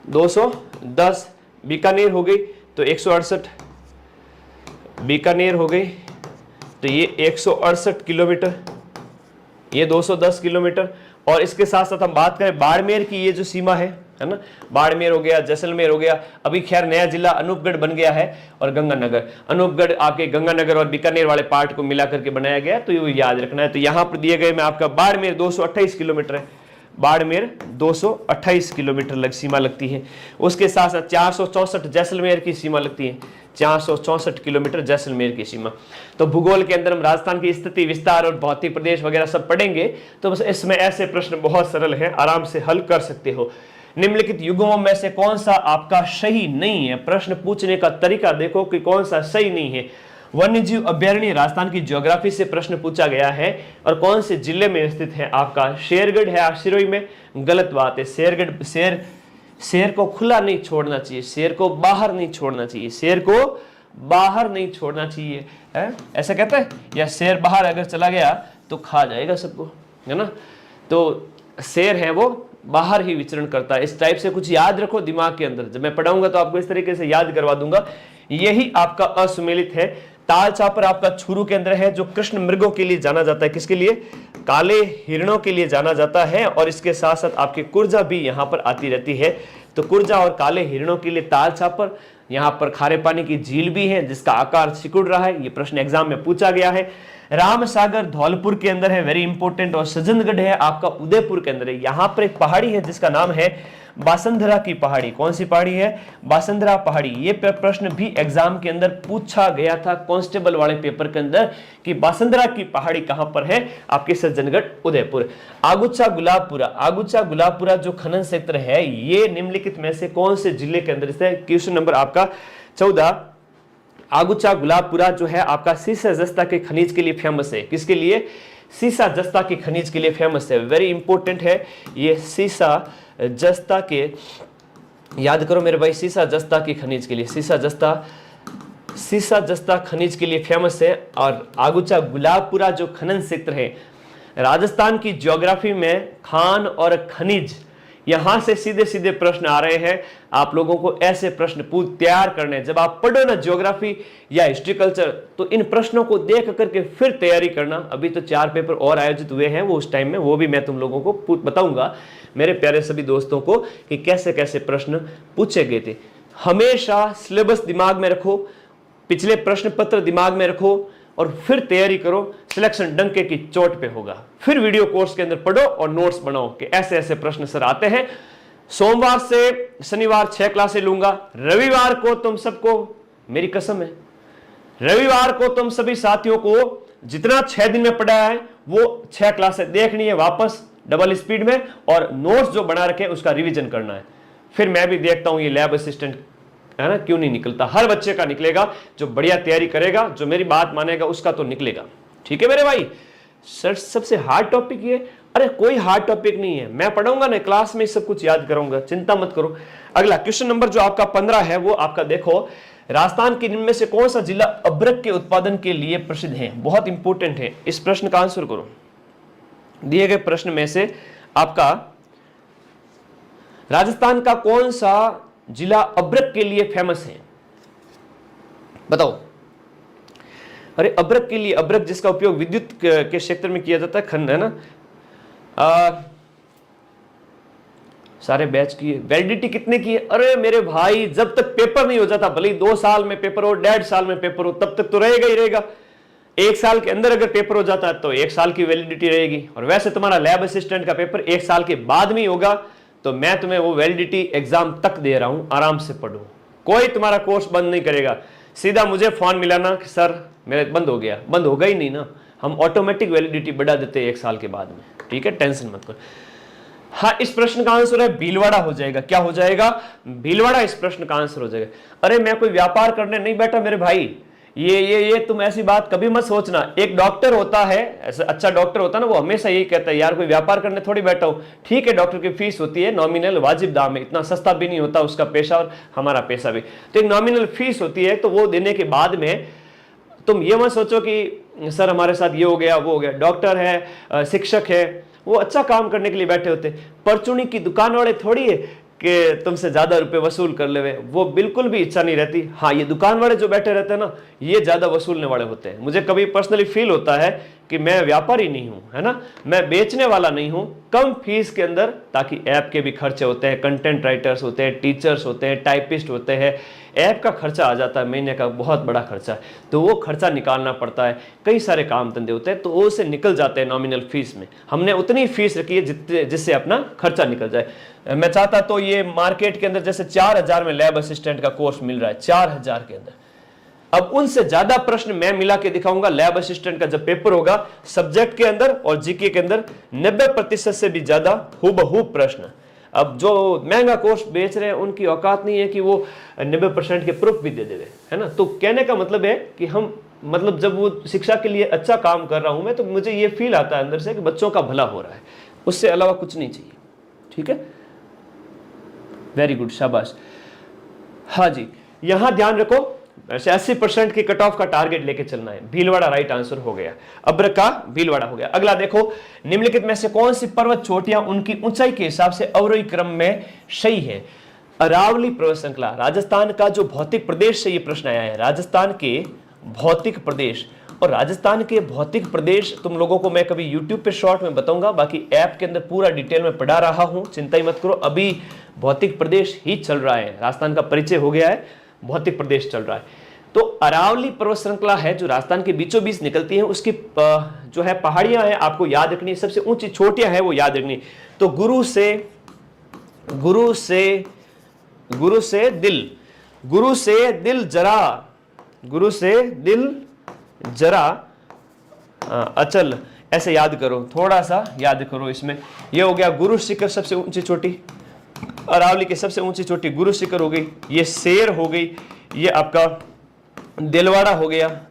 Speaker 1: 210 बीकानेर हो गई तो 168 बीकानेर हो गई, तो ये 168 किलोमीटर, ये 210 किलोमीटर। और इसके साथ साथ हम बात करें बाड़मेर की, ये जो सीमा है ना, बाड़मेर हो गया, जैसलमेर हो गया, अभी खैर नया जिला अनूपगढ़ बन गया है, और गंगानगर, अनूपगढ़ आपके गंगानगर और बीकानेर वाले पार्ट को मिला करके बनाया गया, तो ये याद रखना है। तो यहाँ पर दिए गए में आपका बाड़मेर 228 किलोमीटर है, बाड़मेर 228 किलोमीटर लग सीमा लगती है। उसके साथ साथ 464 जैसलमेर की सीमा लगती है, 464 किलोमीटर जैसलमेर की सीमा। तो भूगोल के अंदर हम राजस्थान की स्थिति, विस्तार और भौतिक प्रदेश वगैरह सब पढ़ेंगे, तो बस इसमें ऐसे प्रश्न बहुत सरल हैं, आराम से हल कर सकते हो। निम्नलिखित युगों में से कौन सा आपका सही नहीं है? प्रश्न पूछने का तरीका देखो कि कौन सा सही नहीं है। वन्यजीव अभ्यारण्य राजस्थान की ज्योग्राफी से प्रश्न पूछा गया है, और कौन से जिले में स्थित है? आपका शेरगढ़ है सिरोही में। गलत बात है, शेरगढ़, शेर को खुला नहीं छोड़ना चाहिए, शेर को बाहर नहीं छोड़ना चाहिए, शेर को बाहर नहीं छोड़ना चाहिए, है ऐसा कहता है, या शेर बाहर अगर चला गया तो खा जाएगा सबको, है ना। तो शेर है वो बाहर ही विचरण करता है। इस टाइप से कुछ याद रखो दिमाग के अंदर, जब मैं पढ़ाऊंगा तो आपको इस तरीके से याद करवा दूंगा। यही आपका असुमेलित है। ताल चापर आपका छुरु के अंदर है, जो कृष्ण मृगों के लिए जाना जाता है। किसके लिए? काले हिरणों के लिए जाना जाता है। और इसके साथ साथ आपकी कुर्जा भी यहां पर आती रहती है। तो कुर्जा और काले हिरणों के लिए ताल छापर। यहां पर खारे पानी की झील भी है जिसका आकार सिकुड़ रहा है, ये प्रश्न एग्जाम में पूछा गया है। राम सागर धौलपुर के अंदर है, वेरी इंपॉर्टेंट। और सजनगढ़ है आपका उदयपुर के अंदर है। यहां पर एक पहाड़ी है जिसका नाम है बासंधरा की पहाड़ी। कौन सी पहाड़ी है? बासंधरा पहाड़ी। ये प्रश्न भी एग्जाम के अंदर पूछा गया था कांस्टेबल वाले पेपर के अंदर कि बासंधरा की पहाड़ी कहां पर है? आपके सज्जनगढ़ उदयपुर। आगुचा गुलाबपुरा, आगुचा गुलाबपुरा जो खनन क्षेत्र है, ये निम्नलिखित में से कौन से जिले के अंदर है? क्वेश्चन नंबर आपका 14। आगुचा गुलाबपुरा जो है आपका सीसा जस्ता के खनिज के लिए फेमस है। किसके लिए? सीसा जस्ता के खनिज के लिए फेमस है, वेरी इंपॉर्टेंट है ये। सीसा जस्ता के, याद करो मेरे भाई, सीसा जस्ता की खनिज के लिए, सीसा जस्ता खनिज के लिए फेमस है। और आगुचा गुलाबपुरा जो खनन क्षेत्र है, राजस्थान की ज्योग्राफी में खान और खनिज, यहां से सीधे सीधे प्रश्न आ रहे हैं। आप लोगों को ऐसे प्रश्न तैयार करने, जब आप पढ़ो ना ज्योग्राफी या हिस्ट्री कल्चर, तो इन प्रश्नों को देख करके फिर तैयारी करना। अभी तो 4 पेपर और आयोजित हुए हैं, वो उस टाइम में वो भी मैं तुम लोगों को बताऊंगा, मेरे प्यारे सभी दोस्तों को, कि कैसे कैसे प्रश्न पूछे गए थे। हमेशा सिलेबस दिमाग में रखो, पिछले प्रश्न पत्र दिमाग में रखो और फिर तैयारी करो। सिलेक्शन डंके की चोट पे होगा। फिर वीडियो कोर्स के अंदर पढ़ो और नोट्स बनाओ कि ऐसे ऐसे प्रश्न सर आते हैं। सोमवार से शनिवार 6 क्लासें लूंगा। रविवार को तुम सबको, मेरी कसम है, रविवार को तुम सभी साथियों को जितना 6 दिन में पढ़ा है वो 6 क्लासें देखनी है वापस डबल स्पीड में, और नोट्स जो बना रखे उसका रिवीजन करना है। फिर मैं भी देखता हूं ये लैब असिस्टेंट है ना क्यों नहीं निकलता। हर बच्चे का निकलेगा, जो बढ़िया तैयारी करेगा, जो मेरी बात मानेगा, उसका तो निकलेगा। ठीक है मेरे भाई? सर सबसे हार्ड टॉपिक ये? अरे कोई हार्ड टॉपिक नहीं है, मैं पढ़ाऊंगा ना क्लास में, सब कुछ याद करूंगा, चिंता मत करो। अगला क्वेश्चन नंबर जो आपका 15 है, वो आपका देखो, राजस्थान के निम्न में से कौन सा जिला अदरक के उत्पादन के लिए प्रसिद्ध है? बहुत इंपॉर्टेंट है, इस प्रश्न का आंसर करो। दिए गए प्रश्न में से आपका राजस्थान का कौन सा जिला अदरक के लिए फेमस है? बताओ। अरे अदरक के लिए, अदरक जिसका उपयोग विद्युत के क्षेत्र में किया जाता है, खंड है ना। सारे बैच की वैलिडिटी कितने की है? अरे मेरे भाई, जब तक पेपर नहीं हो जाता, भले ही 2 साल में पेपर हो, 1.5 साल में पेपर हो, तब तक तो रहेगा ही रहेगा। 1 साल के अंदर अगर पेपर हो जाता है तो 1 साल की वैलिडिटी रहेगी। और वैसे तुम्हारा लैब असिस्टेंट का पेपर 1 साल के बाद में ही होगा, तो मैं तुम्हें वो वैलिडिटी एग्जाम तक दे रहा हूं, आराम से पढ़ो। कोई तुम्हारा कोर्स बंद नहीं करेगा। सीधा मुझे फोन मिलाना कि सर मेरे बंद हो गया, बंद होगा ही नहीं ना, हम ऑटोमेटिक वैलिडिटी बढ़ा देते हैं 1 साल के बाद में। ठीक है, टेंशन मत करो। हाँ, इस प्रश्न का आंसर है भीलवाड़ा हो जाएगा। क्या हो जाएगा? भीलवाड़ा इस प्रश्न का आंसर हो जाएगा। अरे मैं कोई व्यापार करने नहीं बैठा मेरे भाई, ये तुम ऐसी बात कभी मत सोचना। एक डॉक्टर होता है, ऐसा अच्छा डॉक्टर होता है ना, वो हमेशा यही कहता है, यार कोई व्यापार करने थोड़ी बैठा हूं। ठीक है, डॉक्टर की फीस होती है नॉमिनल, वाजिब दाम है, इतना सस्ता भी नहीं होता उसका पेशा और हमारा पैसा भी। तो एक नॉमिनल फीस होती है, तो वो देने के बाद में तुम ये मत सोचो कि सर हमारे साथ ये हो गया वो हो गया। डॉक्टर है, शिक्षक है, वो अच्छा काम करने के लिए बैठे होते। परचूनी की दुकान वाले थोड़ी है कि तुमसे ज्यादा रुपए वसूल कर ले, वो बिल्कुल भी इच्छा नहीं रहती। हाँ, ये दुकान वाले जो बैठे रहते हैं ना, ये ज्यादा वसूलने वाले होते हैं। मुझे कभी पर्सनली फील होता है कि मैं व्यापारी नहीं हूं, है ना, मैं बेचने वाला नहीं हूं, कम फीस के अंदर, ताकि ऐप के भी खर्चे होते हैं, कंटेंट राइटर्स होते हैं, टीचर्स होते हैं, टाइपिस्ट होते हैं, ऐप का खर्चा आ जाता है महीने का, बहुत बड़ा खर्चा, तो वो खर्चा निकालना पड़ता है। कई सारे काम धंधे होते हैं, तो वो से निकल जाते हैं नॉमिनल फीस में। हमने उतनी फीस रखी है जिससे अपना खर्चा निकल जाए। मैं चाहता तो ये मार्केट के अंदर जैसे 4000 में लैब असिस्टेंट का कोर्स मिल रहा है, 4000 के अंदर, अब उनसे ज्यादा प्रश्न मैं मिला के दिखाऊंगा। लैब असिस्टेंट का जब पेपर होगा, सब्जेक्ट के अंदर और जीके के अंदर 90% से भी ज्यादा हूबहू प्रश्न। अब जो महंगा कोर्स बेच रहे हैं, उनकी औकात नहीं है कि वो 90% के प्रूफ भी दे देवे, है ना। तो कहने का मतलब है कि हम, मतलब जब वो शिक्षा के लिए अच्छा काम कर रहा हूं मैं, तो मुझे ये फील आता है अंदर से कि बच्चों का भला हो रहा है, उससे अलावा कुछ नहीं चाहिए। ठीक है, वेरी गुड, शाबाश। हाँ जी, यहां ध्यान रखो, ऐसे 80% की कट ऑफ का टारगेट लेके चलना है। भीलवाड़ा राइट आंसर हो गया, अब्र का भीलवाड़ा हो गया। अगला देखो, निम्नलिखित में से कौन सी पर्वत चोटियां उनकी ऊंचाई के हिसाब से अवरोही क्रम में सही है? अरावली पर्वत श्रृंखला, राजस्थान का जो भौतिक प्रदेश से ये प्रश्न आया है, राजस्थान के भौतिक प्रदेश। और राजस्थान के भौतिक प्रदेश तुम लोगों को मैं कभी यूट्यूब पे शॉर्ट में बताऊंगा, बाकी ऐप के अंदर पूरा डिटेल में पढ़ा रहा हूं, चिंता ही मत करो। अभी भौतिक प्रदेश ही चल रहा है, राजस्थान का परिचय हो गया है, भौतिक प्रदेश चल रहा है। तो अरावली पर्वत श्रृंखला है जो राजस्थान के बीचों बीच निकलती है, उसकी जो है पहाड़ियां हैं आपको याद रखनी है, सबसे ऊंची चोटियां हैं वो याद रखनी। तो गुरु से दिल जरा अचल, ऐसे याद करो, थोड़ा सा याद करो इसमें। ये हो गया गुरु शिखर, सबसे ऊंची चोटी, अरावली की सबसे ऊंची चोटी गुरु शिखर हो गई, ये शेर हो गई, ये आपका दिलवाड़ा हो गया,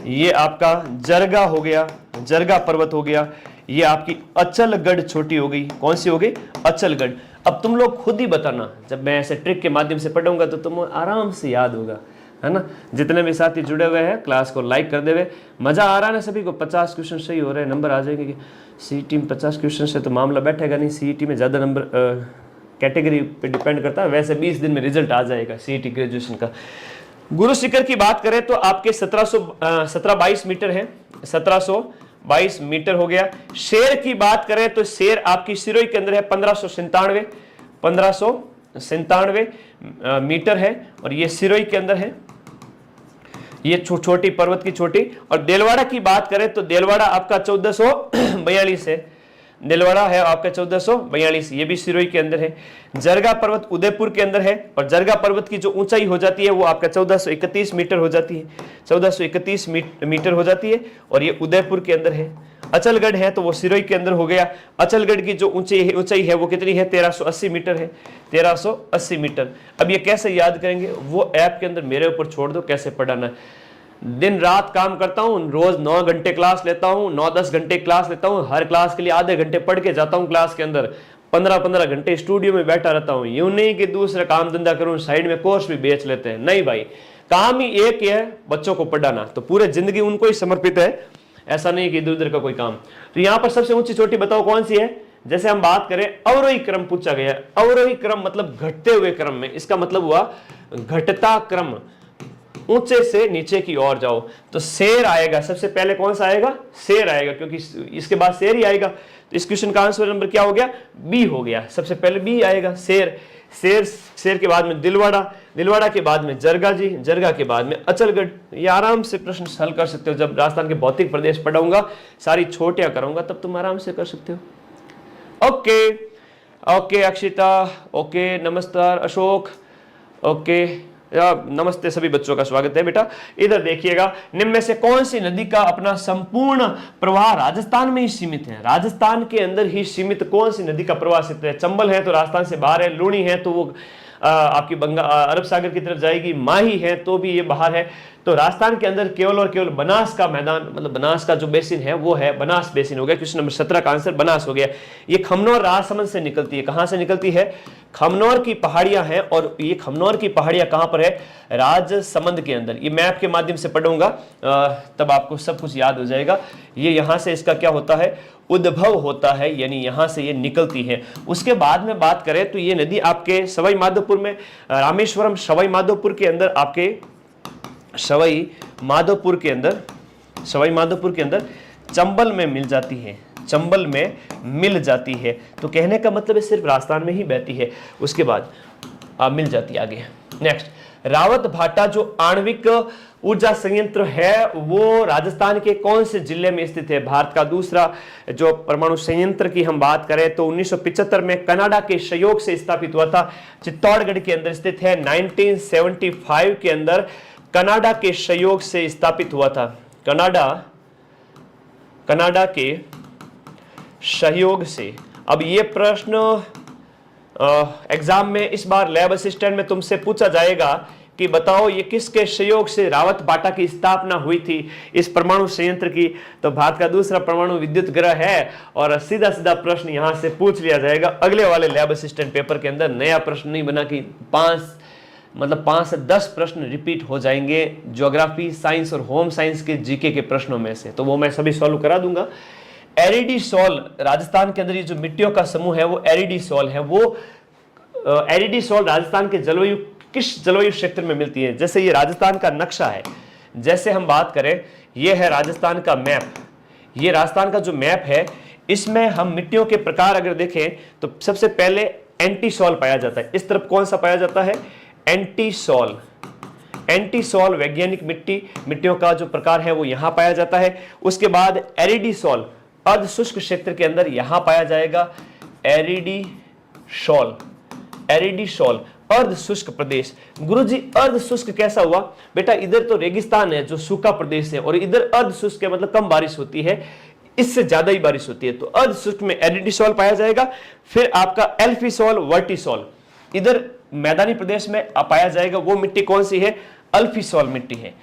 Speaker 1: ये आपका जरगा हो गया, जरगा पर्वत हो गया, ये आपकी अचलगढ़ चोटी हो गई। कौन सी हो गई? अचलगढ़। अब तुम लोग खुद ही बताना, जब मैं ऐसे ट्रिक के माध्यम से पढ़ूंगा तो तुम आराम से याद होगा, है ना। जितने भी साथी जुड़े हुए हैं क्लास को लाइक कर देवे। मजा आ रहा है ना सभी को? 50 क्वेश्चन सही हो रहे हैं, नंबर आ जाएंगे। सीईटी में 50 क्वेश्चन से तो मामला बैठेगा नहीं, सीईटी में ज्यादा नंबर कैटेगरी पे डिपेंड करता है। वैसे 20 दिन में रिजल्ट आ जाएगा सीईटी ग्रेजुएशन का। गुरु शिखर की बात करें तो आपके 1722 मीटर है, 1722 मीटर हो गया। शेर की बात करें तो शेर आपकी सिरोही के अंदर है, 1597 मीटर है, और ये सिरोही के अंदर है, ये छोटी पर्वत की छोटी। और देलवाड़ा की बात करें तो देलवाड़ा आपका 1442 है, दिलवाड़ा है आपका 1442, ये भी सिरोही के अंदर है। जरगा पर्वत उदयपुर के अंदर है, और जरगा पर्वत की जो ऊंचाई हो जाती है वो आपका 1431 मीटर हो जाती है, 1431 मीटर हो जाती है, और ये उदयपुर के अंदर है। अचलगढ़ है तो वो सिरोही के अंदर हो गया। अचलगढ़ की जो ऊंचाई है वो कितनी है? 1380 मीटर है, 1380 मीटर। अब ये कैसे याद करेंगे वो ऐप के अंदर मेरे ऊपर छोड़ दो, कैसे पढ़ाना। दिन रात काम करता हूँ, रोज 9 घंटे क्लास लेता हूँ, 9-10 घंटे क्लास लेता हूँ, हर क्लास के लिए आधे घंटे पढ़ के जाता हूँ क्लास के अंदर, 15-15 घंटे स्टूडियो में बैठा रहता हूँ। यूं नहीं कि दूसरा काम धंधा करूँ, साइड में कोर्स भी बेच लेते हैं, नहीं भाई, काम ही एक ही है, बच्चों को पढ़ाना। तो पूरे जिंदगी उनको ही समर्पित है, ऐसा नहीं कि इधर उधर का कोई काम। तो यहाँ पर सबसे ऊंची चोटी बताओ कौन सी है? जैसे हम बात करें अवरोही क्रम पूछा गया, अवरोही क्रम मतलब घटते हुए क्रम में, इसका मतलब हुआ घटता क्रम, ऊंचे से नीचे की ओर जाओ। तो शेर आएगा सबसे पहले, कौन सा आएगा? शेर आएगा, क्योंकि इसके बाद शेर ही आएगा। तो इस क्वेश्चन का आंसर नंबर क्या हो गया? बी हो गया, सबसे पहले बी आएगा, शेर। शेर के बाद में दिलवाड़ा, दिलवाड़ा के बाद में जरगा जी, जरगा के बाद में अचलगढ़। ये आराम से प्रश्न हल कर सकते हो। जब राजस्थान के भौतिक प्रदेश पढ़ाऊंगा, सारी छोटियां करूंगा, तब तुम आराम से कर सकते हो। ओके ओके अक्षिता, ओके नमस्कार अशोक, ओके नमस्ते सभी बच्चों का स्वागत है बेटा। इधर देखिएगा, निम्न में से कौन सी नदी का अपना संपूर्ण प्रवाह राजस्थान में ही सीमित है? राजस्थान के अंदर ही सीमित कौन सी नदी का प्रवाह सीमित है? चंबल है तो राजस्थान से बाहर है, लूणी है तो वो आपकी अरब सागर की तरफ जाएगी, माही है तो भी ये बाहर है। तो राजस्थान के अंदर केवल और केवल बनास का मैदान, मतलब बनास का जो बेसिन है वो है, बनास बेसिन हो गया। क्वेश्चन नंबर 17 का आंसर बनास हो गया। ये खमनौर राजसमंद से निकलती है। कहां से निकलती है? खमनौर की पहाड़ियां हैं, और ये खमनौर की पहाड़ियां कहां पर है? राजसमंद के अंदर। ये मैप के माध्यम से पढ़ूंगा तब आपको सब कुछ याद हो जाएगा। ये यहां से इसका क्या होता है? उद्भव होता है, यानी यहां से ये निकलती है। उसके बाद में बात करें तो ये नदी आपके सवाई माधोपुर में, रामेश्वरम सवाई माधोपुर के अंदर, आपके सवाई माधोपुर के अंदर चंबल में मिल जाती है, चंबल में मिल जाती है। तो कहने का मतलब है सिर्फ राजस्थान में ही बहती है, उसके बाद मिल जाती है आगे। नेक्स्ट, रावत भाटा जो आणविक ऊर्जा संयंत्र है वो राजस्थान के कौन से जिले में स्थित है? भारत का दूसरा जो परमाणु संयंत्र की हम बात करें तो 1975 में कनाडा के सहयोग से स्थापित हुआ था, चित्तौड़गढ़ के अंदर स्थित है। 1975 के अंदर कनाडा के सहयोग से स्थापित हुआ था, कनाडा के सहयोग से। अब ये प्रश्न एग्जाम में इस बार लैब असिस्टेंट में तुमसे पूछा जाएगा कि बताओ ये किसके सहयोग से रावत भाटा की स्थापना हुई थी इस परमाणु संयंत्र की? तो भारत का दूसरा परमाणु विद्युत ग्रह है, और सीधा सीधा प्रश्न यहां से पूछ लिया जाएगा अगले वाले लैब असिस्टेंट पेपर के अंदर। नया प्रश्न नहीं बना कि मतलब 5 से 10 प्रश्न रिपीट हो जाएंगे ज्योग्राफी, साइंस और होम साइंस के जीके के प्रश्नों में से, तो वो मैं सभी सॉल्व करा दूंगा। एरिडीसॉल, राजस्थान के अंदर ये जो मिट्टियों का समूह है वो एरिडीसॉल है। वो एरिडीसॉल राजस्थान के जलवायु, किस जलवायु क्षेत्र में मिलती है? जैसे ये राजस्थान का नक्शा है, जैसे हम बात करें, ये है राजस्थान का मैप। ये राजस्थान का जो मैप है, इसमें हम मिट्टियों के प्रकार अगर देखें तो सबसे पहले एंटीसॉल पाया जाता है। इस तरफ कौन सा पाया जाता है? एंटीसॉल। एंटीसॉल वैज्ञानिक मिट्टियों का जो प्रकार है वो यहां पाया जाता है। उसके बाद एरिडीसॉल अर्ध शुष्क क्षेत्र के अंदर यहां पाया जाएगा एरिडीसॉल। एरिडीसॉल अर्ध शुष्क प्रदेश। गुरुजी अर्ध शुष्क कैसा हुआ? बेटा इधर तो रेगिस्तान है जो सूखा प्रदेश है, और इधर अर्ध शुष्क है मतलब कम बारिश होती है, इससे ज्यादा ही बारिश होती है, तो अर्ध शुष्क में एरिडीसॉल पाया जाएगा। फिर आपका एल्फीसॉल, वर्टिसॉल, इधर मैदानी प्रदेश में पाया जाएगा। वो मिट्टी कौन सी है? अल्फीसॉल मिट्टी है।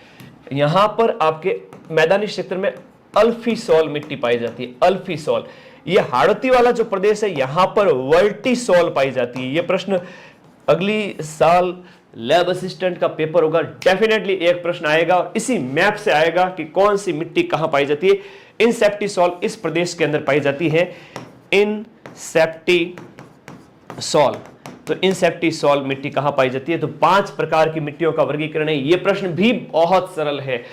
Speaker 1: यहां पर आपके मैदानी क्षेत्र में अल्फीसॉल मिट्टी पाई जाती है। अल्फीसॉल। ये हाड़ौती वाला जो प्रदेश है यहां पर वर्टिसॉल पाई जाती है। ये प्रश्न अगली साल लैब असिस्टेंट का पेपर होगा, डेफिनेटली एक प्रश्न आएगा, इसी मैप से आएगा कि कौन सी मिट्टी कहां पाई जाती है। इनसेप्टिसॉल इस प्रदेश के अंदर पाई जाती है। इनसेप्टिसॉल, तो इनसेप्टिसॉल मिट्टी कहां पाई जाती है? तो 5 प्रकार की मिट्टियों का वर्गीकरण है। यह प्रश्न भी बहुत सरल है।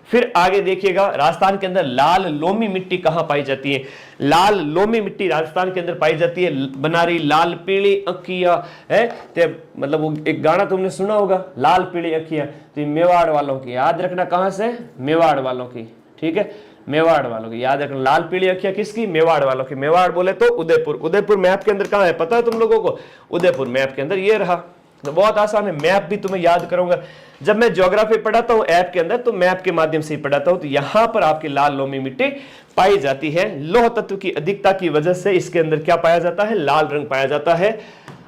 Speaker 1: फिर आगे देखिएगा, राजस्थान के अंदर लाल लोमी मिट्टी कहां पाई जाती है? लाल लोमी मिट्टी राजस्थान के अंदर पाई जाती है। बना रही लाल पीली अखियां है, मतलब वो एक गाना तुमने सुना होगा, लाल पीली अखियां, तो मेवाड़ वालों की, याद रखना कहां से? मेवाड़ वालों की, ठीक है, मेवाड़ वालों की याद रखना। लाल पीली अखियां किसकी? मेवाड़ वालों की। मेवाड़ बोले तो उदयपुर। उदयपुर मैप के अंदर कहां है पता है तुम लोगों को? उदयपुर मैप के अंदर ये रहा। तो बहुत आसान है, मैप भी तुम्हें याद करूंगा। जब मैं ज्योग्राफी पढ़ाता हूं ऐप के अंदर तो मैप के माध्यम से ही पढ़ाता हूं। तो यहां पर आपकी लाल लोमी मिट्टी पाई जाती है। लौह तत्व की अधिकता की वजह से इसके अंदर क्या पाया जाता है? लाल रंग पाया जाता है।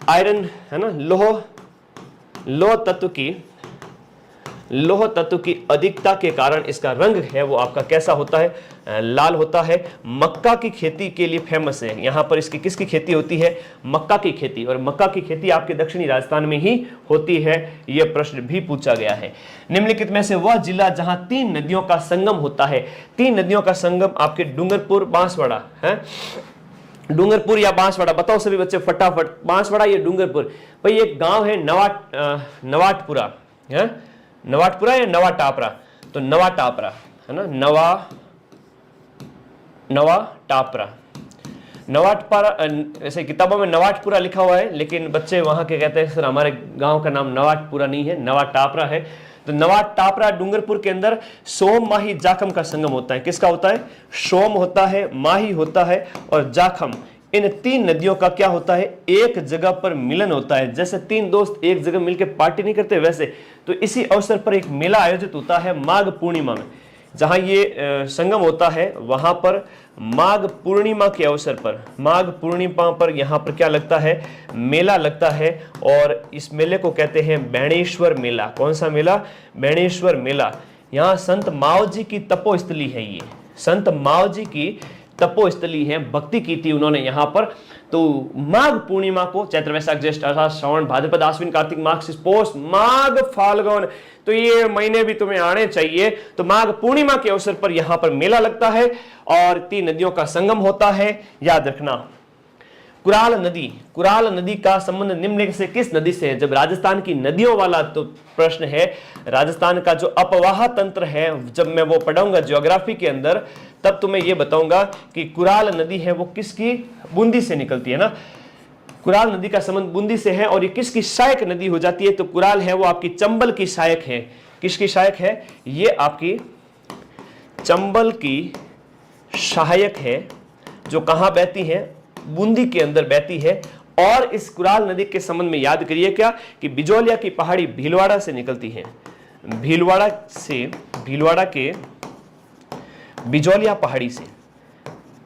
Speaker 1: आयरन है ना, लौह तत्व की अधिकता के कारण इसका रंग है वो आपका कैसा होता है? लाल होता है। मक्का की खेती के लिए फेमस है। यहां पर इसकी किसकी खेती होती है? मक्का की खेती। और मक्का की खेती आपके दक्षिणी राजस्थान में ही होती है। यह प्रश्न भी पूछा गया है। निम्नलिखित में से वह जिला जहां 3 नदियों का संगम होता है। 3 नदियों का संगम आपके डूंगरपुर, बांसवाड़ा है। डूंगरपुर या बांसवाड़ा, बताओ सभी बच्चे फटाफट, बांसवाड़ा या डूंगरपुर? भाई एक गांव है नवाटपुरा है, नवाटपुरा या नवा टापरा? तो नवा टापरा है ना, नवा टापरा। ऐसे किताबों में नवाटपुरा लिखा हुआ है, लेकिन बच्चे वहां के कहते हैं सर हमारे गांव का नाम नवाटपुरा नहीं है, नवा टापरा है। तो नवा टापरा डूंगरपुर के अंदर सोम, माही, जाखम का संगम होता है। किसका होता है? सोम होता है, माही होता है और जाखम। इन 3 नदियों का क्या होता है? एक जगह पर मिलन होता है। जैसे 3 दोस्त एक जगह मिलकर पार्टी नहीं करते, वैसे तो इसी अवसर पर एक मेला आयोजित होता है माघ पूर्णिमा में। जहां ये संगम होता है वहां पर माघ पूर्णिमा के अवसर पर, माघ पूर्णिमा पर यहां पर क्या लगता है? मेला लगता है। और इस मेले को कहते हैं बेणेश्वर मेला। कौन सा मेला? बेणेश्वर मेला। यहाँ संत मावजी की तपोस्थली है। ये संत मावजी की तपोस्थली है, भक्ति की थी उन्होंने यहां पर। तो माघ पूर्णिमा को चैत्र वैशाख ज्येष्ठ आषाढ़ श्रावण भाद्रपद आश्विन कार्तिक माघ पोष माघ फाल्गुन, तो ये महीने भी तुम्हें आने चाहिए। तो माघ पूर्णिमा के अवसर पर यहां पर मेला लगता है और 3 नदियों का संगम होता है, याद रखना। कुराल नदी का संबंध निम्न से किस नदी से है? जब राजस्थान की नदियों वाला तो प्रश्न है, राजस्थान का जो अपवाह तंत्र है, जब मैं वो पढ़ाऊंगा ज्योग्राफी के अंदर तब तुम्हें ये बताऊंगा कि कुराल नदी है वो किसकी? बूंदी से निकलती है ना। कुराल नदी का संबंध बूंदी से है और ये किसकी सहायक नदी हो जाती है? तो कुराल है वो आपकी चंबल की सहायक है। किसकी सहायक है? ये आपकी चंबल की सहायक है, जो कहां बहती है? बूंदी के अंदर बहती है। और इस कुराल नदी के संबंध में याद करिए क्या कि बिजोलिया की पहाड़ी भीलवाड़ा से निकलती है। भीलवाड़ा के बिजोलिया पहाड़ी से,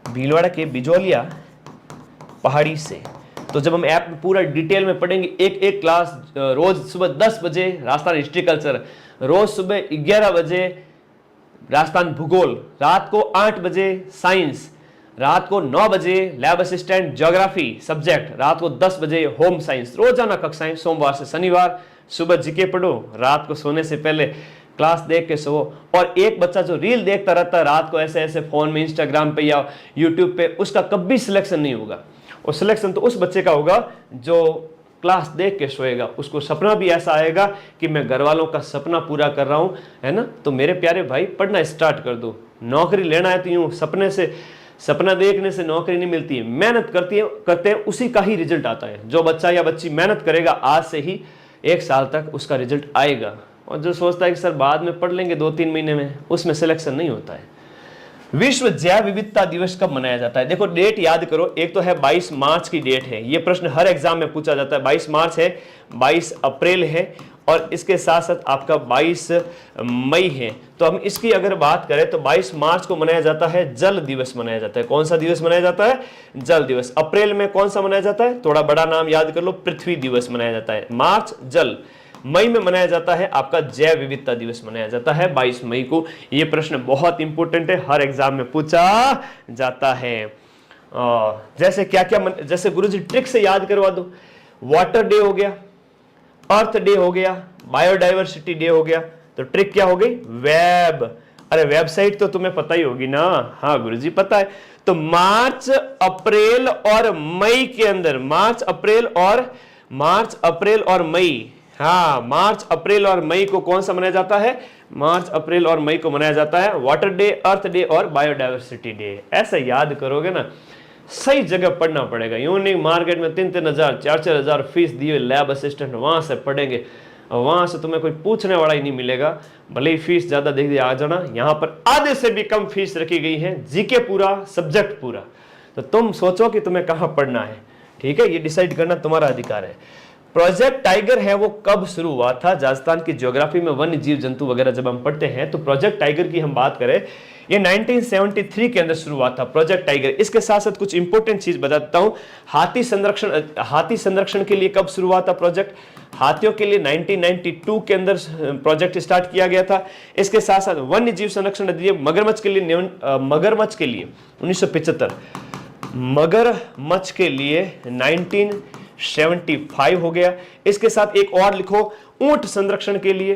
Speaker 1: भीलवाड़ा के बिजोलिया पहाड़ी से। तो जब हम ऐप में पूरा डिटेल में पढ़ेंगे, एक क्लास रोज सुबह 10 बजे राजस्थान हिस्ट्री कल्चर, रोज सुबह 11 बजे राजस्थान भूगोल, रात को 8 बजे साइंस, रात को 9 बजे लैब असिस्टेंट ज्योग्राफी सब्जेक्ट, रात को 10 बजे होम साइंस, रोजाना कक्षाएं सोमवार से शनिवार। सुबह जीके पढ़ो, रात को सोने से पहले क्लास देख के सो। और एक बच्चा जो रील देखता रहता है रात को ऐसे ऐसे फोन में, इंस्टाग्राम पे या यूट्यूब पे, उसका कभी सिलेक्शन नहीं होगा। और सिलेक्शन तो उस बच्चे का होगा जो क्लास देख के सोएगा। उसको सपना भी ऐसा आएगा कि मैं घर वालों का सपना पूरा कर रहा हूं, है ना। तो मेरे प्यारे भाई, पढ़ना स्टार्ट कर दो। नौकरी लेना है तो यूं सपना देखने से नौकरी नहीं मिलती है, मेहनत करते हैं उसी का ही रिजल्ट आता है। जो बच्चा या बच्ची मेहनत करेगा आज से ही 1 साल तक उसका रिजल्ट आएगा। और जो सोचता है कि सर बाद में पढ़ लेंगे 2-3 महीने में, उसमें सिलेक्शन नहीं होता है। विश्व जैव विविधता दिवस कब मनाया जाता है? देखो डेट याद करो, एक तो है 22 मार्च की डेट है। ये प्रश्न हर एग्जाम में पूछा जाता है। 22 मार्च है, 22 अप्रैल है, और इसके साथ साथ आपका 22 मई है। तो हम इसकी अगर बात करें तो 22 मार्च को मनाया जाता है जल दिवस मनाया जाता है। कौन सा दिवस मनाया जाता है? जल दिवस। अप्रैल में कौन सा मनाया जाता है? थोड़ा बड़ा नाम याद कर लो, पृथ्वी दिवस मनाया जाता है। मार्च जल, मई में मनाया जाता है आपका जैव विविधता दिवस मनाया जाता है 22 मई को। यह प्रश्न बहुत इंपॉर्टेंट है, हर एग्जाम में पूछा जाता है। जैसे क्या क्या जैसे गुरुजी ट्रिक से याद करवा दो। वाटर डे हो गया, अर्थ डे हो गया, बायोडाइवर्सिटी डे हो गया। तो ट्रिक क्या हो गई? वेब। अरे वेबसाइट तो तुम्हें पता ही होगी ना। हाँ गुरुजी पता है। तो मार्च अप्रैल और मई के अंदर, मार्च अप्रैल और मई, हाँ मार्च अप्रैल और मई को कौन सा मनाया जाता है? मार्च अप्रैल और मई को मनाया जाता है वाटर डे, अर्थ डे और बायोडाइवर्सिटी डे। ऐसा याद करोगे ना, सही जगह पढ़ना पड़ेगा। यूं नहीं मार्केट में 3-3 हजार 4-4 हजार फीस दिए लैब असिस्टेंट, वहां से पढ़ेंगे और वहां से तुम्हें कोई पूछने वाला ही नहीं मिलेगा। भले ही फीस ज्यादा देख दिया आ जाना, यहाँ पर आधे से भी कम फीस रखी गई है, जीके पूरा, सब्जेक्ट पूरा। तो तुम सोचो कि तुम्हें कहाँ पढ़ना है, ठीक है, ये डिसाइड करना तुम्हारा अधिकार है। प्रोजेक्ट टाइगर है वो कब शुरू हुआ था? राजस्थान की ज्योग्राफी में वन्य जीव जंतु वगैरह जब हम पढ़ते हैं तो प्रोजेक्ट टाइगर की हम बात करें, ये 1973 के अंदर शुरू हुआ था प्रोजेक्ट टाइगर। इसके साथ साथ कुछ इंपॉर्टेंट चीज बताता हूं। हाथी संरक्षण के लिए कब शुरू हुआ था प्रोजेक्ट? हाथियों के लिए 1992 के अंदर प्रोजेक्ट स्टार्ट किया गया था। इसके साथ साथ वन्य जीव संरक्षण अधिनियम मगरमच्छ के लिए 1975, मगरमच्छ के लिए 1975 हो गया। इसके साथ एक और लिखो, ऊंट संरक्षण के लिए,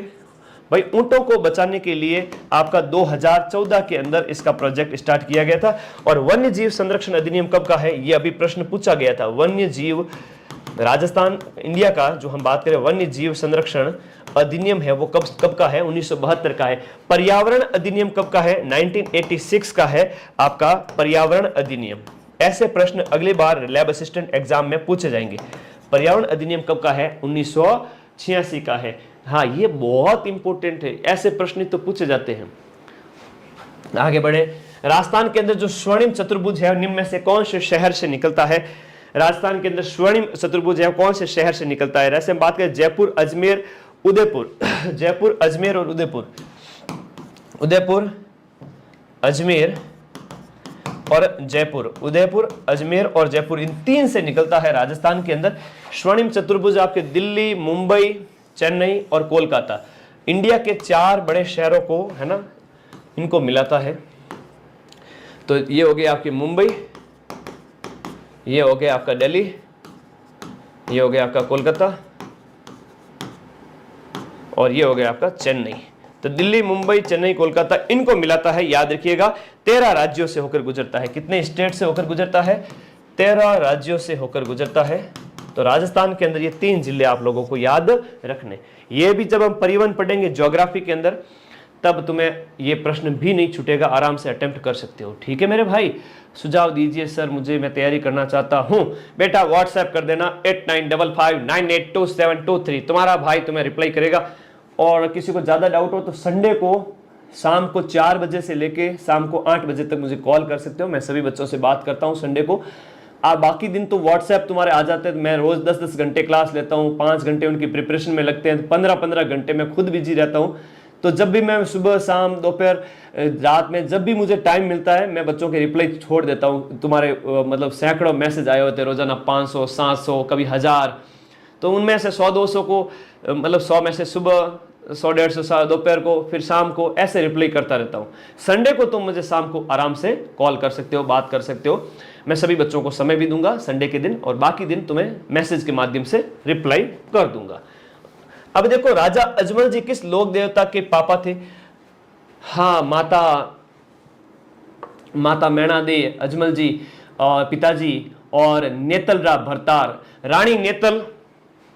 Speaker 1: भाई ऊंटों को बचाने के लिए आपका 2014 के अंदर इसका प्रोजेक्ट स्टार्ट किया गया था। और वन्य जीव संरक्षण अधिनियम कब का है? ये अभी प्रश्न पूछा गया था। वन्य जीव, राजस्थान इंडिया का जो हम बात करें वन्य जीव संरक्षण अधिनियम है वो कब का है? 1972 का है। पर्यावरण अधिनियम कब का है? 1986 का है आपका पर्यावरण अधिनियम। ऐसे प्रश्न अगली बार लैब असिस्टेंट एग्जाम में पूछे जाएंगे। पर्यावरण अधिनियम कब का है? 1986 का है। हाँ ये बहुत इंपॉर्टेंट है, ऐसे प्रश्न तो पूछे जाते हैं। आगे बढ़े। राजस्थान के अंदर जो स्वर्णिम चतुर्भुज है निम्न में से कौन से शहर से निकलता है? राजस्थान के अंदर स्वर्णिम चतुर्भुज है कौन से शहर से निकलता है? जैसे हम बात करें जयपुर, अजमेर, उदयपुर, जयपुर, अजमेर और उदयपुर, अजमेर और जयपुर, उदयपुर, अजमेर और जयपुर, इन 3 से निकलता है राजस्थान के अंदर। स्वर्णिम चतुर्भुज आपके दिल्ली, मुंबई, चेन्नई और कोलकाता, इंडिया के 4 बड़े शहरों को, है ना, इनको मिलाता है। तो ये हो गया आपकी मुंबई, ये हो गया आपका दिल्ली, ये हो गया आपका कोलकाता और ये हो गया आपका चेन्नई। तो दिल्ली, मुंबई, चेन्नई, कोलकाता, इनको मिलाता है। याद रखिएगा 13 राज्यों से होकर गुजरता है। कितने स्टेट से होकर गुजरता है? 13 राज्यों से होकर गुजरता है। तो राजस्थान के अंदर ये 3 जिले आप लोगों को याद रखने। ये भी जब हम परिवहन पढ़ेंगे ज्योग्राफी के अंदर, तब तुम्हें ये प्रश्न भी नहीं छूटेगा, आराम से अटेम्प्ट कर सकते हो। ठीक है मेरे भाई, सुझाव दीजिए सर मुझे, मैं तैयारी करना चाहता हूं। बेटा व्हाट्सएप कर देना 8955982723, तुम्हारा भाई तुम्हें रिप्लाई करेगा। और किसी को ज्यादा डाउट हो तो संडे को शाम को 4 बजे से लेके शाम को 8 बजे तक मुझे कॉल कर सकते हो। मैं सभी बच्चों से बात करता हूं संडे को। आप बाकी दिन तो व्हाट्सएप तुम्हारे आ जाते हैं। मैं रोज 10-10 घंटे क्लास लेता हूं, 5 घंटे उनकी प्रिपरेशन में लगते हैं, 15-15 घंटे मैं खुद बिजी रहता हूं। तो जब भी मैं सुबह, शाम, दोपहर, रात में जब भी मुझे टाइम मिलता है मैं बच्चों के रिप्लाई छोड़ देता हूं। तुम्हारे मतलब सैकड़ों मैसेज आए होते हैं रोजाना, 500, 700, कभी 1000। तो उनमें से 100-200 को मतलब 100 में से सुबह 100-150 दोपहर को, फिर शाम को, ऐसे रिप्लाई करता रहता हूँ। संडे को तुम मुझे शाम को आराम से कॉल कर सकते हो, बात कर सकते हो। मैं सभी बच्चों को समय भी दूंगा संडे के दिन, और बाकी दिन तुम्हें मैसेज के माध्यम से रिप्लाई कर दूंगा। अब देखो, राजा अजमल जी किस लोक देवता के पापा थे? हाँ, माता मैणा दे अजमल जी और पिताजी, और नेतलरा भरतार, रानी नेतल,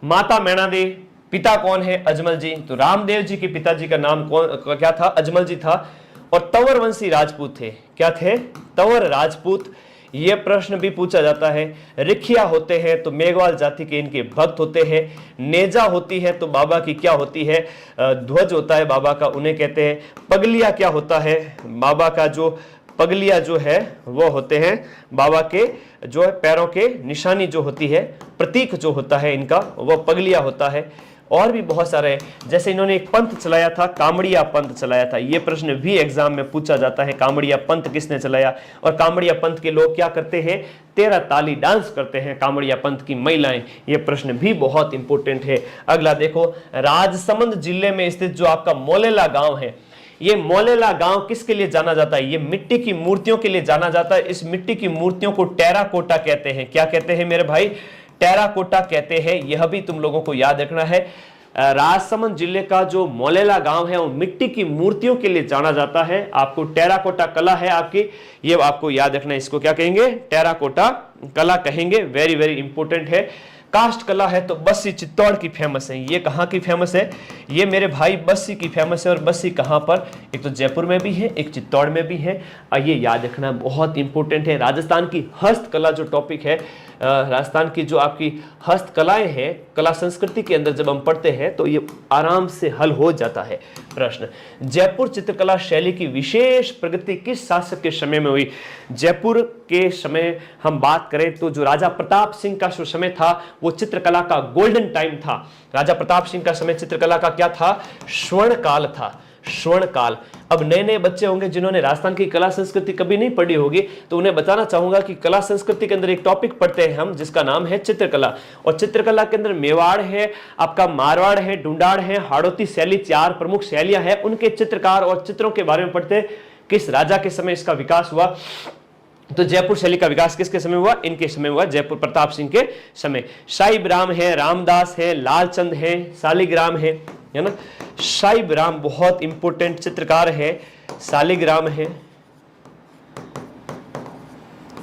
Speaker 1: माता मैणा दे, पिता कौन है? अजमल जी। तो रामदेव जी के पिताजी का नाम क्या था? अजमल जी था। और तंवर वंशी राजपूत थे। क्या थे? तंवर राजपूत। यह प्रश्न भी पूछा जाता है। रिखिया होते हैं तो मेघवाल जाति के इनके भक्त होते हैं। नेजा होती है तो बाबा की क्या होती है? ध्वज होता है बाबा का, उन्हें कहते हैं। पगलिया क्या होता है? बाबा का जो पगलिया जो है वो होते हैं बाबा के जो है पैरों के निशानी जो होती है, प्रतीक जो होता है इनका, वो पगलिया होता है। और भी बहुत सारे हैं, जैसे इन्होंने एक पंथ चलाया था, कामड़िया पंथ चलाया था। ये प्रश्न भी एग्जाम में पूछा जाता है, कामड़िया पंथ किसने चलाया? और कामड़िया पंथ के लोग क्या करते हैं? 13 ताली डांस करते हैं कामड़िया पंथ की महिलाएं। ये प्रश्न भी बहुत इंपॉर्टेंट है। अगला देखो, राजसमंद जिले में स्थित जो आपका मोलेला गांव है, ये मोलेला गांव किसके लिए जाना जाता है? ये मिट्टी की मूर्तियों के लिए जाना जाता है। इस मिट्टी की मूर्तियों को टेराकोटा कहते हैं। क्या कहते हैं मेरे भाई? टेराकोटा कहते हैं। यह भी तुम लोगों को याद रखना है। राजसमंद जिले का जो मोलेला गांव है वो मिट्टी की मूर्तियों के लिए जाना जाता है। आपको टेराकोटा कला है आपकी, ये आपको याद रखना है। इसको क्या कहेंगे? टेराकोटा कला कहेंगे। वेरी वेरी इंपॉर्टेंट है। कास्ट कला है तो बस्सी चित्तौड़ की फेमस है। ये कहाँ की फेमस है? ये मेरे भाई बस्सी की फेमस है। और बस्सी कहाँ पर? एक तो जयपुर में भी है, एक चित्तौड़ में भी है। ये याद रखना बहुत इंपॉर्टेंट है। राजस्थान की हस्तकला जो टॉपिक है, राजस्थान की जो आपकी हस्तकलाएं हैं, कला संस्कृति के अंदर जब हम पढ़ते हैं तो ये आराम से हल हो जाता है प्रश्न। जयपुर चित्रकला शैली की विशेष प्रगति किस शासक के समय में हुई? जयपुर के समय हम बात करें तो जो राजा प्रताप सिंह का जो समय था वो चित्रकला का गोल्डन टाइम था। राजा प्रताप सिंह का समय चित्रकला का क्या था? स्वर्ण काल था, स्वर्ण काल। अब नए नए बच्चे होंगे जिन्होंने राजस्थान की कला संस्कृति कभी नहीं पढ़ी होगी, तो उन्हें बताना चाहूंगा कि कला संस्कृति के अंदर एक टॉपिक पढ़ते हैं हम जिसका नाम है चित्रकला। और चित्रकला के अंदर मेवाड़ है, आपका मारवाड़ है, डुंडाड़ है, हाड़ौती शैली, 4 प्रमुख शैलियां हैं। उनके चित्रकार और चित्रों के बारे में पढ़ते हैं। किस राजा के समय इसका विकास हुआ? तो जयपुर शैली का विकास किसके समय हुआ? इनके समय हुआ, जयपुर प्रताप सिंह के समय। साहिब राम है, रामदास है, लालचंद है, शालिग्राम है ना। साहिब राम बहुत इंपॉर्टेंट चित्रकार है। शालिग्राम है,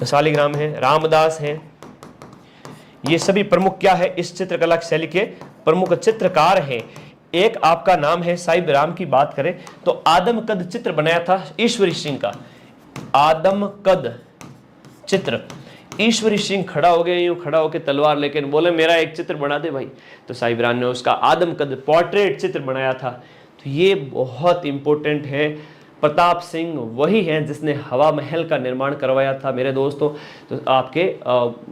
Speaker 1: शालिग्राम है, रामदास है। ये सभी प्रमुख क्या है? इस चित्रकला शैली के प्रमुख चित्रकार हैं। एक आपका नाम है साहिब राम की बात करें तो आदम कद चित्र बनाया था ईश्वरी सिंह का। आदम कद चित्र, ईश्वरी सिंह खड़ा हो गया, यूं खड़ा होकर तलवार लेकर बोले मेरा एक चित्र बना दे भाई। तो साहिब राम ने उसका आदम कद पोर्ट्रेट चित्र बनाया था। तो ये बहुत इंपॉर्टेंट है। प्रताप सिंह वही है जिसने हवा महल का निर्माण करवाया था मेरे दोस्तों, तो आपके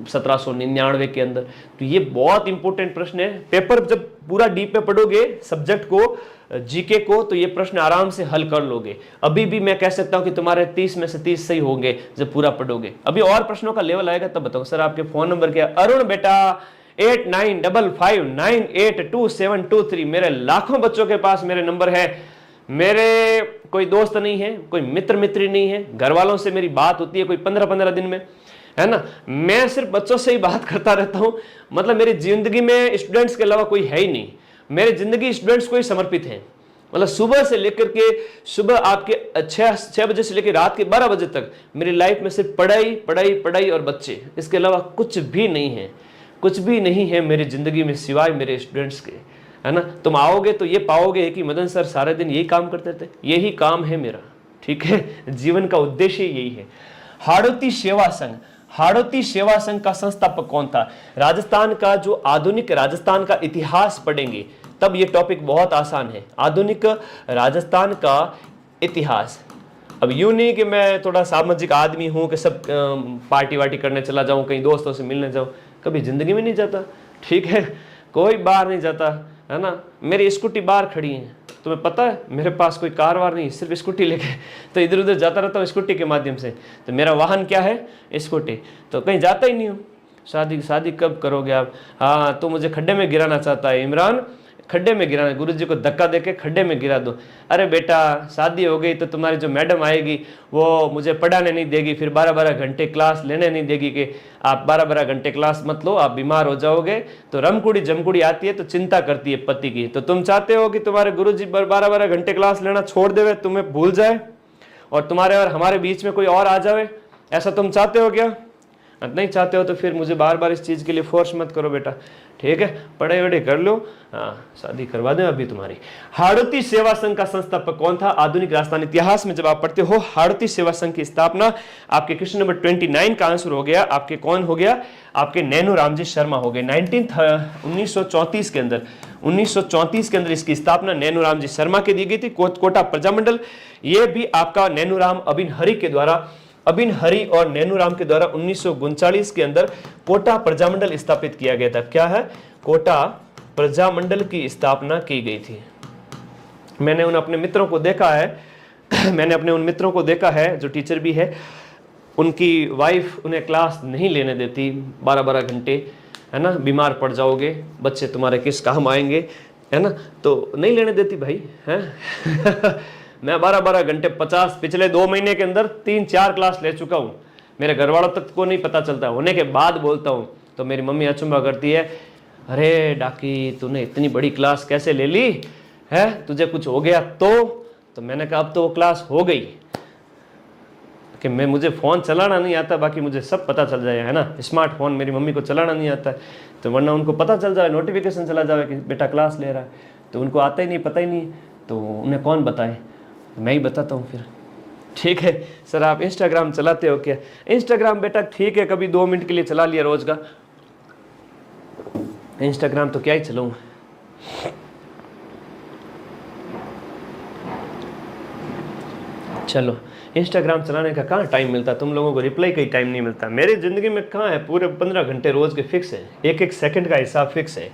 Speaker 1: 1799 के अंदर। तो ये बहुत इंपॉर्टेंट प्रश्न है। पेपर जब पूरा डीप में पढ़ोगे सब्जेक्ट को, जीके को, तो ये प्रश्न आराम से हल कर लोगे। अभी भी मैं कह सकता हूं कि तुम्हारे 30 में से 30 सही होंगे जब पूरा पढ़ोगे। अभी और प्रश्नों का लेवल आएगा तब बताओ। सर आपके फोन नंबर क्या? अरुण बेटा 8955982723। मेरे लाखों बच्चों के पास मेरे नंबर है। मेरे कोई दोस्त नहीं है, कोई मित्र मित्री नहीं है, घर वालों से मेरी बात होती है कोई 15-15 दिन में, है ना। मैं सिर्फ बच्चों से ही बात करता रहता हूं। मतलब मेरी जिंदगी में स्टूडेंट्स के अलावा कोई है ही नहीं। मेरी जिंदगी स्टूडेंट्स को ही समर्पित है। मतलब सुबह से लेकर के सुबह आपके 6 बजे से लेकर रात के 12 बजे तक मेरी लाइफ में सिर्फ पढ़ाई पढ़ाई पढ़ाई और बच्चे, इसके अलावा कुछ भी नहीं है। कुछ भी नहीं है मेरी जिंदगी में सिवाय मेरे स्टूडेंट्स के, है ना। तुम आओगे तो ये पाओगे कि मदन सर सारे दिन यही काम करते थे। यही काम है मेरा, ठीक है। जीवन का उद्देश्य यही है। हाड़ौती सेवा संघ, हाड़ौती सेवा संघ का संस्थापक कौन था? राजस्थान का जो आधुनिक राजस्थान का इतिहास पढ़ेंगे तब ये टॉपिक बहुत आसान है। आधुनिक राजस्थान का इतिहास। अब यूं नहीं कि मैं थोड़ा सामाजिक आदमी हूं कि सब पार्टी वार्टी करने चला जाऊं, कहीं दोस्तों से मिलने जाऊं, कभी जिंदगी में नहीं जाता, ठीक है। कोई बाहर नहीं जाता, है ना। मेरी स्कूटी बाहर खड़ी है, तुम्हें पता है। मेरे पास कोई कार वार नहीं, सिर्फ स्कूटी लेके तो इधर उधर जाता रहता हूँ स्कूटी के माध्यम से। तो मेरा वाहन क्या है? स्कूटी। तो कहीं जाता ही नहीं हूँ। शादी कब करोगे आप? हाँ, तो मुझे खड्डे में गिराना चाहता है इमरान, खड्डे में गिराना, गुरुजी को धक्का देके खड्डे में गिरा दो। अरे बेटा शादी हो गई तो तुम्हारी जो मैडम आएगी वो मुझे पढ़ाने नहीं देगी, फिर 12-12 घंटे क्लास लेने नहीं देगी कि आप 12-12 घंटे क्लास मत लो, आप बीमार हो जाओगे। तो रमकुड़ी जमकुड़ी आती है तो चिंता करती है पति की। तो तुम चाहते हो कि तुम्हारे गुरुजी 12-12 घंटे क्लास लेना छोड़ देवे, तुम्हें भूल जाए और तुम्हारे और हमारे बीच में कोई और आ जावे, ऐसा तुम चाहते हो क्या? नहीं चाहते हो तो फिर मुझे बार बार इस चीज़ के लिए फोर्स मत करो बेटा, ठीक है? पढ़ाई वढ़ाई कर लो, हाँ शादी करवा दें अभी तुम्हारी। हाड़ौती सेवा संघ का संस्थापक कौन था? आधुनिक राजस्थान इतिहास में जब आप पढ़ते हो हाड़ौती सेवा संघ की स्थापना, आपके क्वेश्चन नंबर 29 का आंसर हो गया आपके कौन हो गया? आपके नैनूराम जी शर्मा हो गए। 1934 के अंदर 1934 के अंदर इसकी स्थापना नैनूराम जी शर्मा की दी गई थी। कोटा प्रजामंडल ये भी आपका नैनूराम अबिन हरि के द्वारा, अबिन हरि और नैनूराम के द्वारा 1939 के अंदर कोटा प्रजामंडल स्थापित किया गया था। क्या है? कोटा प्रजामंडल की स्थापना की गई थी। मैंने उन अपने मित्रों को देखा है मैंने अपने उन मित्रों को देखा है जो टीचर भी है, उनकी वाइफ उन्हें क्लास नहीं लेने देती 12-12 घंटे, है ना? बीमार पड़ जाओगे, बच्चे तुम्हारे किस काम आएंगे, है ना? तो नहीं लेने देती भाई, है मैं 12-12 घंटे 50 पिछले 2 महीने के अंदर 3-4 क्लास ले चुका हूँ। मेरे घर वालों तक को नहीं पता चलता, होने के बाद बोलता हूँ तो मेरी मम्मी अचंभा करती है, अरे डाकी तूने इतनी बड़ी क्लास कैसे ले ली है, तुझे कुछ हो गया तो मैंने कहा अब तो वो क्लास हो गई कि मुझे फ़ोन चलाना नहीं आता, बाकी मुझे सब पता चल जाए, है ना? स्मार्टफोन मेरी मम्मी को चलाना नहीं आता है, तो वरना उनको पता चल जाए, नोटिफिकेशन चला जाए कि बेटा क्लास ले रहा है, तो उनको आता ही नहीं, पता ही नहीं, तो उन्हें कौन बताए? मैं ही बताता हूँ फिर, ठीक है? सर आप इंस्टाग्राम चलाते हो क्या? इंस्टाग्राम बेटा ठीक है, कभी 2 मिनट के लिए चला लिया रोज का, इंस्टाग्राम तो क्या ही चलाऊँ। चलो इंस्टाग्राम चलाने का कहाँ टाइम मिलता, तुम लोगों को रिप्लाई का ही टाइम नहीं मिलता। मेरी ज़िंदगी में कहाँ है, पूरे 15 घंटे रोज़ के फिक्स है, एक सेकंड का हिसाब फिक्स है।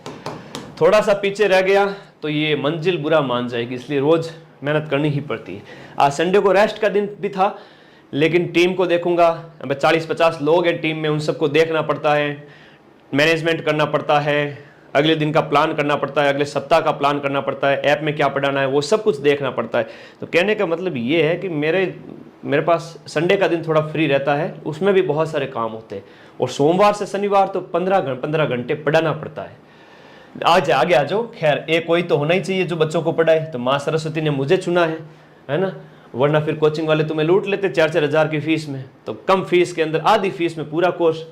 Speaker 1: थोड़ा सा पीछे रह गया तो ये मंजिल बुरा मान जाएगी, इसलिए रोज़ मेहनत करनी ही पड़ती है। आज संडे को रेस्ट का दिन भी था, लेकिन टीम को देखूंगा, 40-50 लोग हैं टीम में, उन सबको देखना पड़ता है, मैनेजमेंट करना पड़ता है, अगले दिन का प्लान करना पड़ता है, अगले सप्ताह का प्लान करना पड़ता है, ऐप में क्या पढ़ाना है वो सब कुछ देखना पड़ता है। तो कहने का मतलब ये है कि मेरे पास संडे का दिन थोड़ा फ्री रहता है, उसमें भी बहुत सारे काम होते हैं, और सोमवार से शनिवार तो 15 घंटे पढ़ाना पड़ता है। आज आगे आ जाओ, खैर एक कोई तो होना ही चाहिए जो बच्चों को पढ़ाए, तो माँ सरस्वती ने मुझे चुना है ना? वरना फिर कोचिंग वाले तुम्हें लूट लेते 4-4 हज़ार की फीस में, तो कम फीस के अंदर आधी फीस में पूरा कोर्स,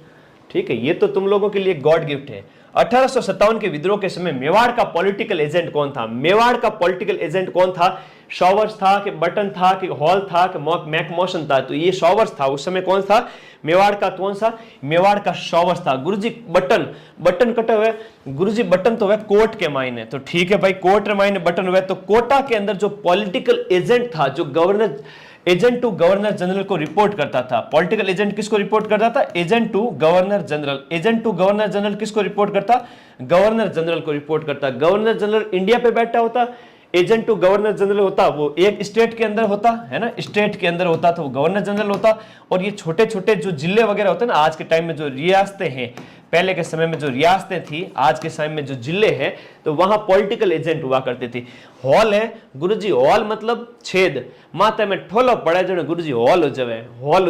Speaker 1: ठीक है? ये तो तुम लोगों के लिए गॉड गिफ्ट है। 1857 के विद्रोह के समय मेवाड़ का पॉलिटिकल एजेंट कौन था? मेवाड़ का पॉलिटिकल एजेंट कौन था? शॉवर्स था कि बटन था कि हॉल था कि मैकमोशन था? तो ये शॉवर्स था उस समय। कौन था? मेवाड़ का कौन सा? मेवाड़ का शॉवर्स था। गुरुजी बटन कटे हुए, गुरुजी बटन तो वह कोर्ट के मायने, तो ठीक है भाई, कोर्ट के मायने बटन हुए। तो कोटा के अंदर जो पॉलिटिकल एजेंट था, जो governor agent to governor general को रिपोर्ट करता था। पॉलिटिकल एजेंट किसको रिपोर्ट करता था? Agent to governor general. Agent to governor general किसको रिपोर्ट करता? गवर्नर जनरल को रिपोर्ट करता। गवर्नर जनरल इंडिया पे बैठा होता, एजेंट टू गवर्नर जनरल होता वो एक स्टेट के अंदर होता है ना, स्टेट के अंदर होता तो वो गवर्नर जनरल होता। और ये छोटे छोटे जो जिले वगैरह होते हैं ना, आज के टाइम में जो रियासतें हैं, पहले के समय में जो रियासतें थी, आज के समय में जो जिले हैं, तो वहां पॉलिटिकल एजेंट हुआ करते थे। हॉल है गुरुजी, हॉल मतलब छेद, माते में ठोलो पड़े जो गुरुजी हॉल हो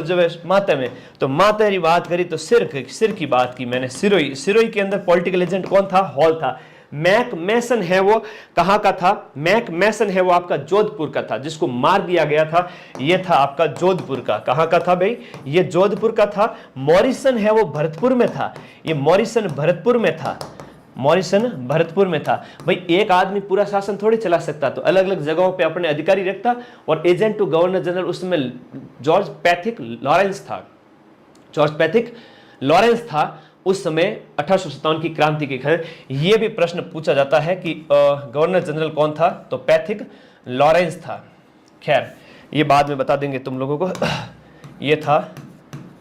Speaker 1: जावे माते में। तो माते की बात करी तो सिर की बात की मैंने। सिरोही के अंदर पॉलिटिकल एजेंट कौन था? हॉल था। मैक मैसन है वो कहां का था? मैक मैसन है वो आपका जोधपुर का था, जिसको मार दिया गया था। ये था आपका जोधपुर का। कहां का था भाई? ये जोधपुर का था। मॉरिसन है वो भरतपुर में था। ये मॉरिसन भरतपुर में था। मॉरिसन भरतपुर में था। भाई एक आदमी पूरा शासन थोड़ी चला सकता, तो अलग अलग जगहों पे अपने अधिकारी रखता। और एजेंट टू गवर्नर जनरल उसमें जॉर्ज पैथिक लॉरेंस था। जॉर्ज पैथिक लॉरेंस था उस समय 1857 की क्रांति के खैर। ये भी प्रश्न पूछा जाता है कि गवर्नर जनरल कौन था? तो पैथिक लॉरेंस था। खैर ये बाद में बता देंगे तुम लोगों को। ये था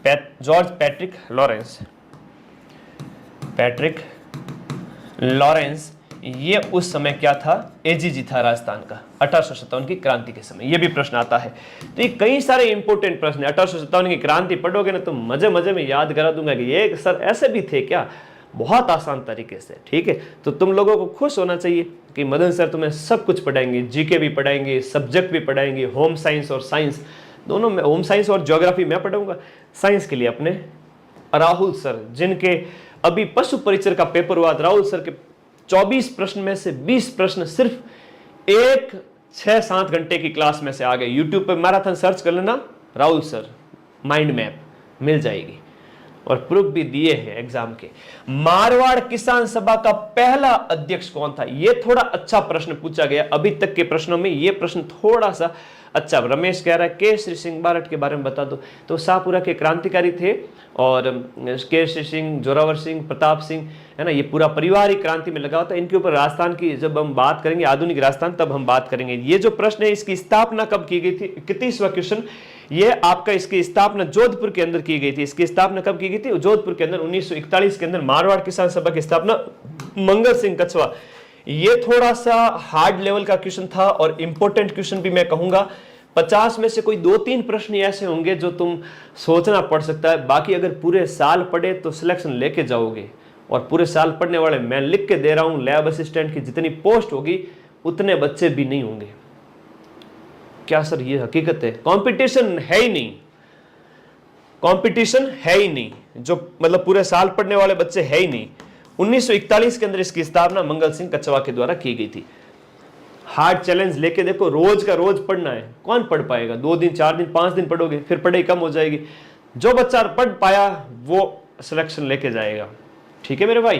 Speaker 1: George Patrick Lawrence. Patrick Lawrence ये उस समय क्या था? एजीजी था राजस्थान का 1857 की क्रांति के समय। ये भी प्रश्न आता है। तो ये कई सारे इंपोर्टेंट प्रश्न 1857 की क्रांति पढ़ोगे ना तो मजे मजे में याद करा दूंगा कि ये सर ऐसे भी थे क्या। बहुत आसान तरीके से, ठीक है। तो तुम लोगों को खुश होना चाहिए कि मदन सर तुम्हें सब कुछ पढ़ाएंगे, जीके भी पढ़ाएंगे, सब्जेक्ट भी पढ़ाएंगे, होम साइंस और साइंस दोनों में, होम साइंस और ज्योग्राफी मैं पढ़ाऊंगा। साइंस के लिए अपने राहुल सर, जिनके अभी पशु परिचर का पेपर हुआ, राहुल सर के 24 प्रश्न में से 20 प्रश्न सिर्फ एक 6-7 घंटे की क्लास में से आ गए। यूट्यूब पे मैराथन सर्च कर लेना, राहुल सर माइंड मैप मिल जाएगी, और प्रूफ भी दिए हैं एग्जाम के। मारवाड़ किसान सभा का पहला अध्यक्ष कौन था? यह थोड़ा अच्छा प्रश्न पूछा गया अभी तक के प्रश्नों में, यह प्रश्न थोड़ा सा अच्छा। रमेश कह रहा है केसरी सिंह बारट के बारे में बता दो। तो शाहपुरा के क्रांतिकारी थे, और केसरी सिंह, जोरावर सिंह, प्रताप सिंह, है ना, ये पूरा परिवार ही क्रांति में लगा होता है। इनके ऊपर राजस्थान की जब हम बात करेंगे, आधुनिक राजस्थान, तब हम बात करेंगे। ये जो प्रश्न है, इसकी स्थापना कब की गई थी? 31वां क्वेश्चन ये आपका, इसकी स्थापना जोधपुर के अंदर की गई थी। इसकी स्थापना कब की गई थी? जोधपुर के अंदर 1941 के अंदर मारवाड़ किसान सभा की स्थापना मंगल सिंह कछवा। ये थोड़ा सा हार्ड लेवल का क्वेश्चन था, और इंपॉर्टेंट क्वेश्चन भी मैं कहूंगा। 50 में से कोई 2-3 प्रश्न ऐसे होंगे जो तुम सोचना पड़ सकता है। बाकी अगर पूरे साल पढ़े तो सिलेक्शन लेके जाओगे, और पूरे साल पढ़ने वाले मैं लिख के दे रहा हूं, लैब असिस्टेंट की जितनी पोस्ट होगी उतने बच्चे भी नहीं होंगे। क्या सर ये हकीकत है? कंपटीशन है ही नहीं, कंपटीशन है ही नहीं, जो मतलब पूरे साल पढ़ने वाले बच्चे है ही नहीं। 1941 के अंदर इसकी स्थापना मंगल सिंह कछवा के द्वारा की गई थी। हार्ड चैलेंज लेके देखो, रोज का रोज पढ़ना है। कौन पढ़ पाएगा? 2 दिन, 4 दिन, 5 दिन पढ़ोगे, फिर पढ़ाई कम हो जाएगी। जो बच्चा पढ़ पाया वो सिलेक्शन लेके जाएगा, ठीक है मेरे भाई।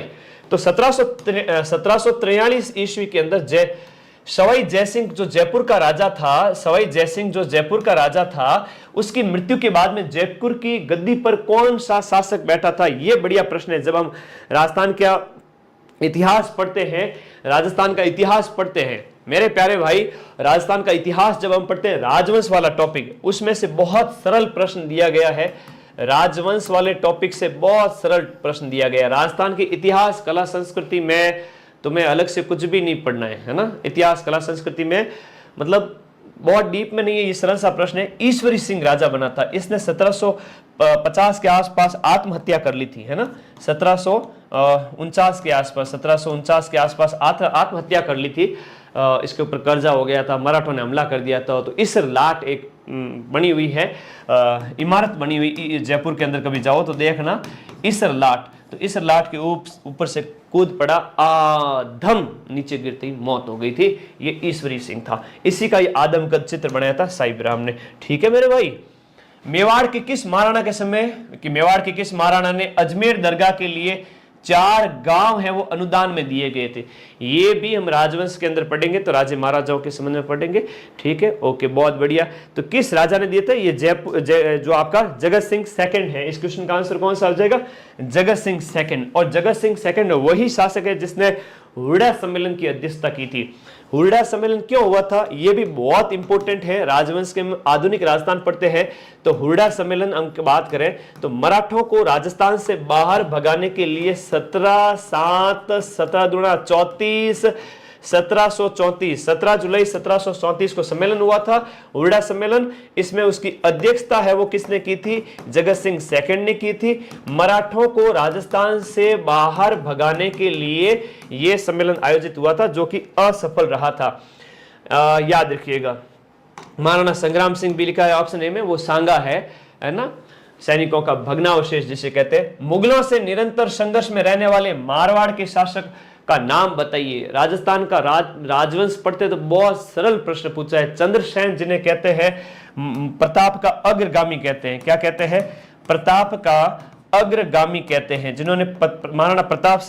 Speaker 1: तो 1743 ईस्वी के अंदर सवाई जयसिंह जो जयपुर का राजा था, सवाई जयसिंह जो जयपुर का राजा था, उसकी मृत्यु के बाद में जयपुर की गद्दी पर कौन सा शासक बैठा था? यह बढ़िया प्रश्न है। जब हम राजस्थान का इतिहास पढ़ते हैं, राजस्थान का इतिहास पढ़ते हैं मेरे प्यारे भाई, राजस्थान का इतिहास जब हम पढ़ते हैं, राजवंश वाला टॉपिक, उसमें से बहुत सरल प्रश्न दिया गया है। राजवंश वाले टॉपिक से बहुत सरल प्रश्न दिया गया है। राजस्थान के इतिहास, कला, संस्कृति में तुम्हें अलग से कुछ भी नहीं पढ़ना है ना। इतिहास, कला, संस्कृति में मतलब बहुत डीप में नहीं है, ये सरल सा प्रश्न है। ईश्वरी सिंह राजा बना था, इसने 1750 के आसपास आत्महत्या कर ली थी, है ना। 1749 के आसपास, 1749 के आसपास आत्महत्या कर ली थी। इसके ऊपर कर्जा हो गया था, मराठों ने हमला कर दिया था। तो इसर लाट एक बनी हुई है, इमारत बनी हुई जयपुर के अंदर, कभी जाओ तो देखना इसर लाट। तो इसर लाट के ऊपर से कूद पड़ा, आधम नीचे गिरते ही मौत हो गई थी। ये ईश्वरी सिंह था, इसी का ये आदमकद चित्र बनाया था साहिब राम ने, ठीक है मेरे भाई। मेवाड़ के किस महाराणा के समय कि मेवाड़ के किस महाराणा ने अजमेर दरगाह के लिए 4 गांव है वो अनुदान में दिए गए थे? ये भी हम राजवंश के अंदर पढ़ेंगे, तो राजे महाराजाओं के संबंध में पढ़ेंगे, ठीक है। ओके, बहुत बढ़िया। तो किस राजा ने दिए थे? ये जो आपका जगत सिंह सेकंड है। इस क्वेश्चन का आंसर कौन सा हो जाएगा? जगत सिंह सेकंड। और जगत सिंह सेकंड वही शासक है जिसने हुरडा सम्मेलन की अध्यक्षता की थी। हुरडा सम्मेलन क्यों हुआ था ये भी बहुत इंपॉर्टेंट है। राजवंश के आधुनिक राजस्थान पढ़ते हैं तो हुरडा सम्मेलन अंक बात करें तो मराठों को राजस्थान से बाहर भगाने के लिए 17 जुलाई 1734 को सम्मेलन हुआ था, हुरडा सम्मेलन। इसमें उसकी अध्यक्षता है वो किसने की थी? जगत सिंह सेकंड ने की थी। मराठों को राजस्थान से बाहर भगाने के लिए यह सम्मेलन आयोजित हुआ था, जो कि असफल रहा था। याद रखिएगा। महाराणा संग्राम सिंह भी लिखा है ऑप्शन ए में, वो सांगा है ना, सैनिकों का भग्नावशेष जिसे कहते हैं। मुगलों से निरंतर संघर्ष में रहने वाले मारवाड़ के शासक का नाम बताइए। राजस्थान का राजवंश पढ़ते तो बहुत सरल प्रश्न पूछा है। चंद्रसेन जिन्हें कहते हैं प्रताप का अग्रगामी कहते हैं। क्या कहते हैं? प्रताप का अग्रगामी कहते हैं, जिन्होंने महाराणा प्रताप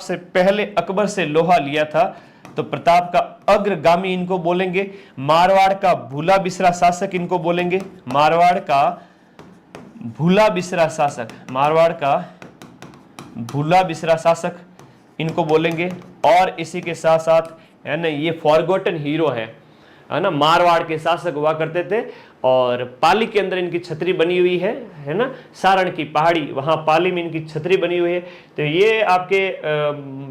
Speaker 1: से पहले अकबर से लोहा लिया था। तो प्रताप का अग्रगामी इनको बोलेंगे। मारवाड़ का भूला बिसरा शासक इनको बोलेंगे। मारवाड़ का भूला बिसरा शासक इनको बोलेंगे। और इसी के साथ साथ है ना, ये फॉरगॉटन हीरो है ना, मारवाड़ के शासक हुआ करते थे। और पाली के अंदर इनकी छतरी बनी हुई है ना, सारण की पहाड़ी, वहां पाली में इनकी छतरी बनी हुई है। तो ये आपके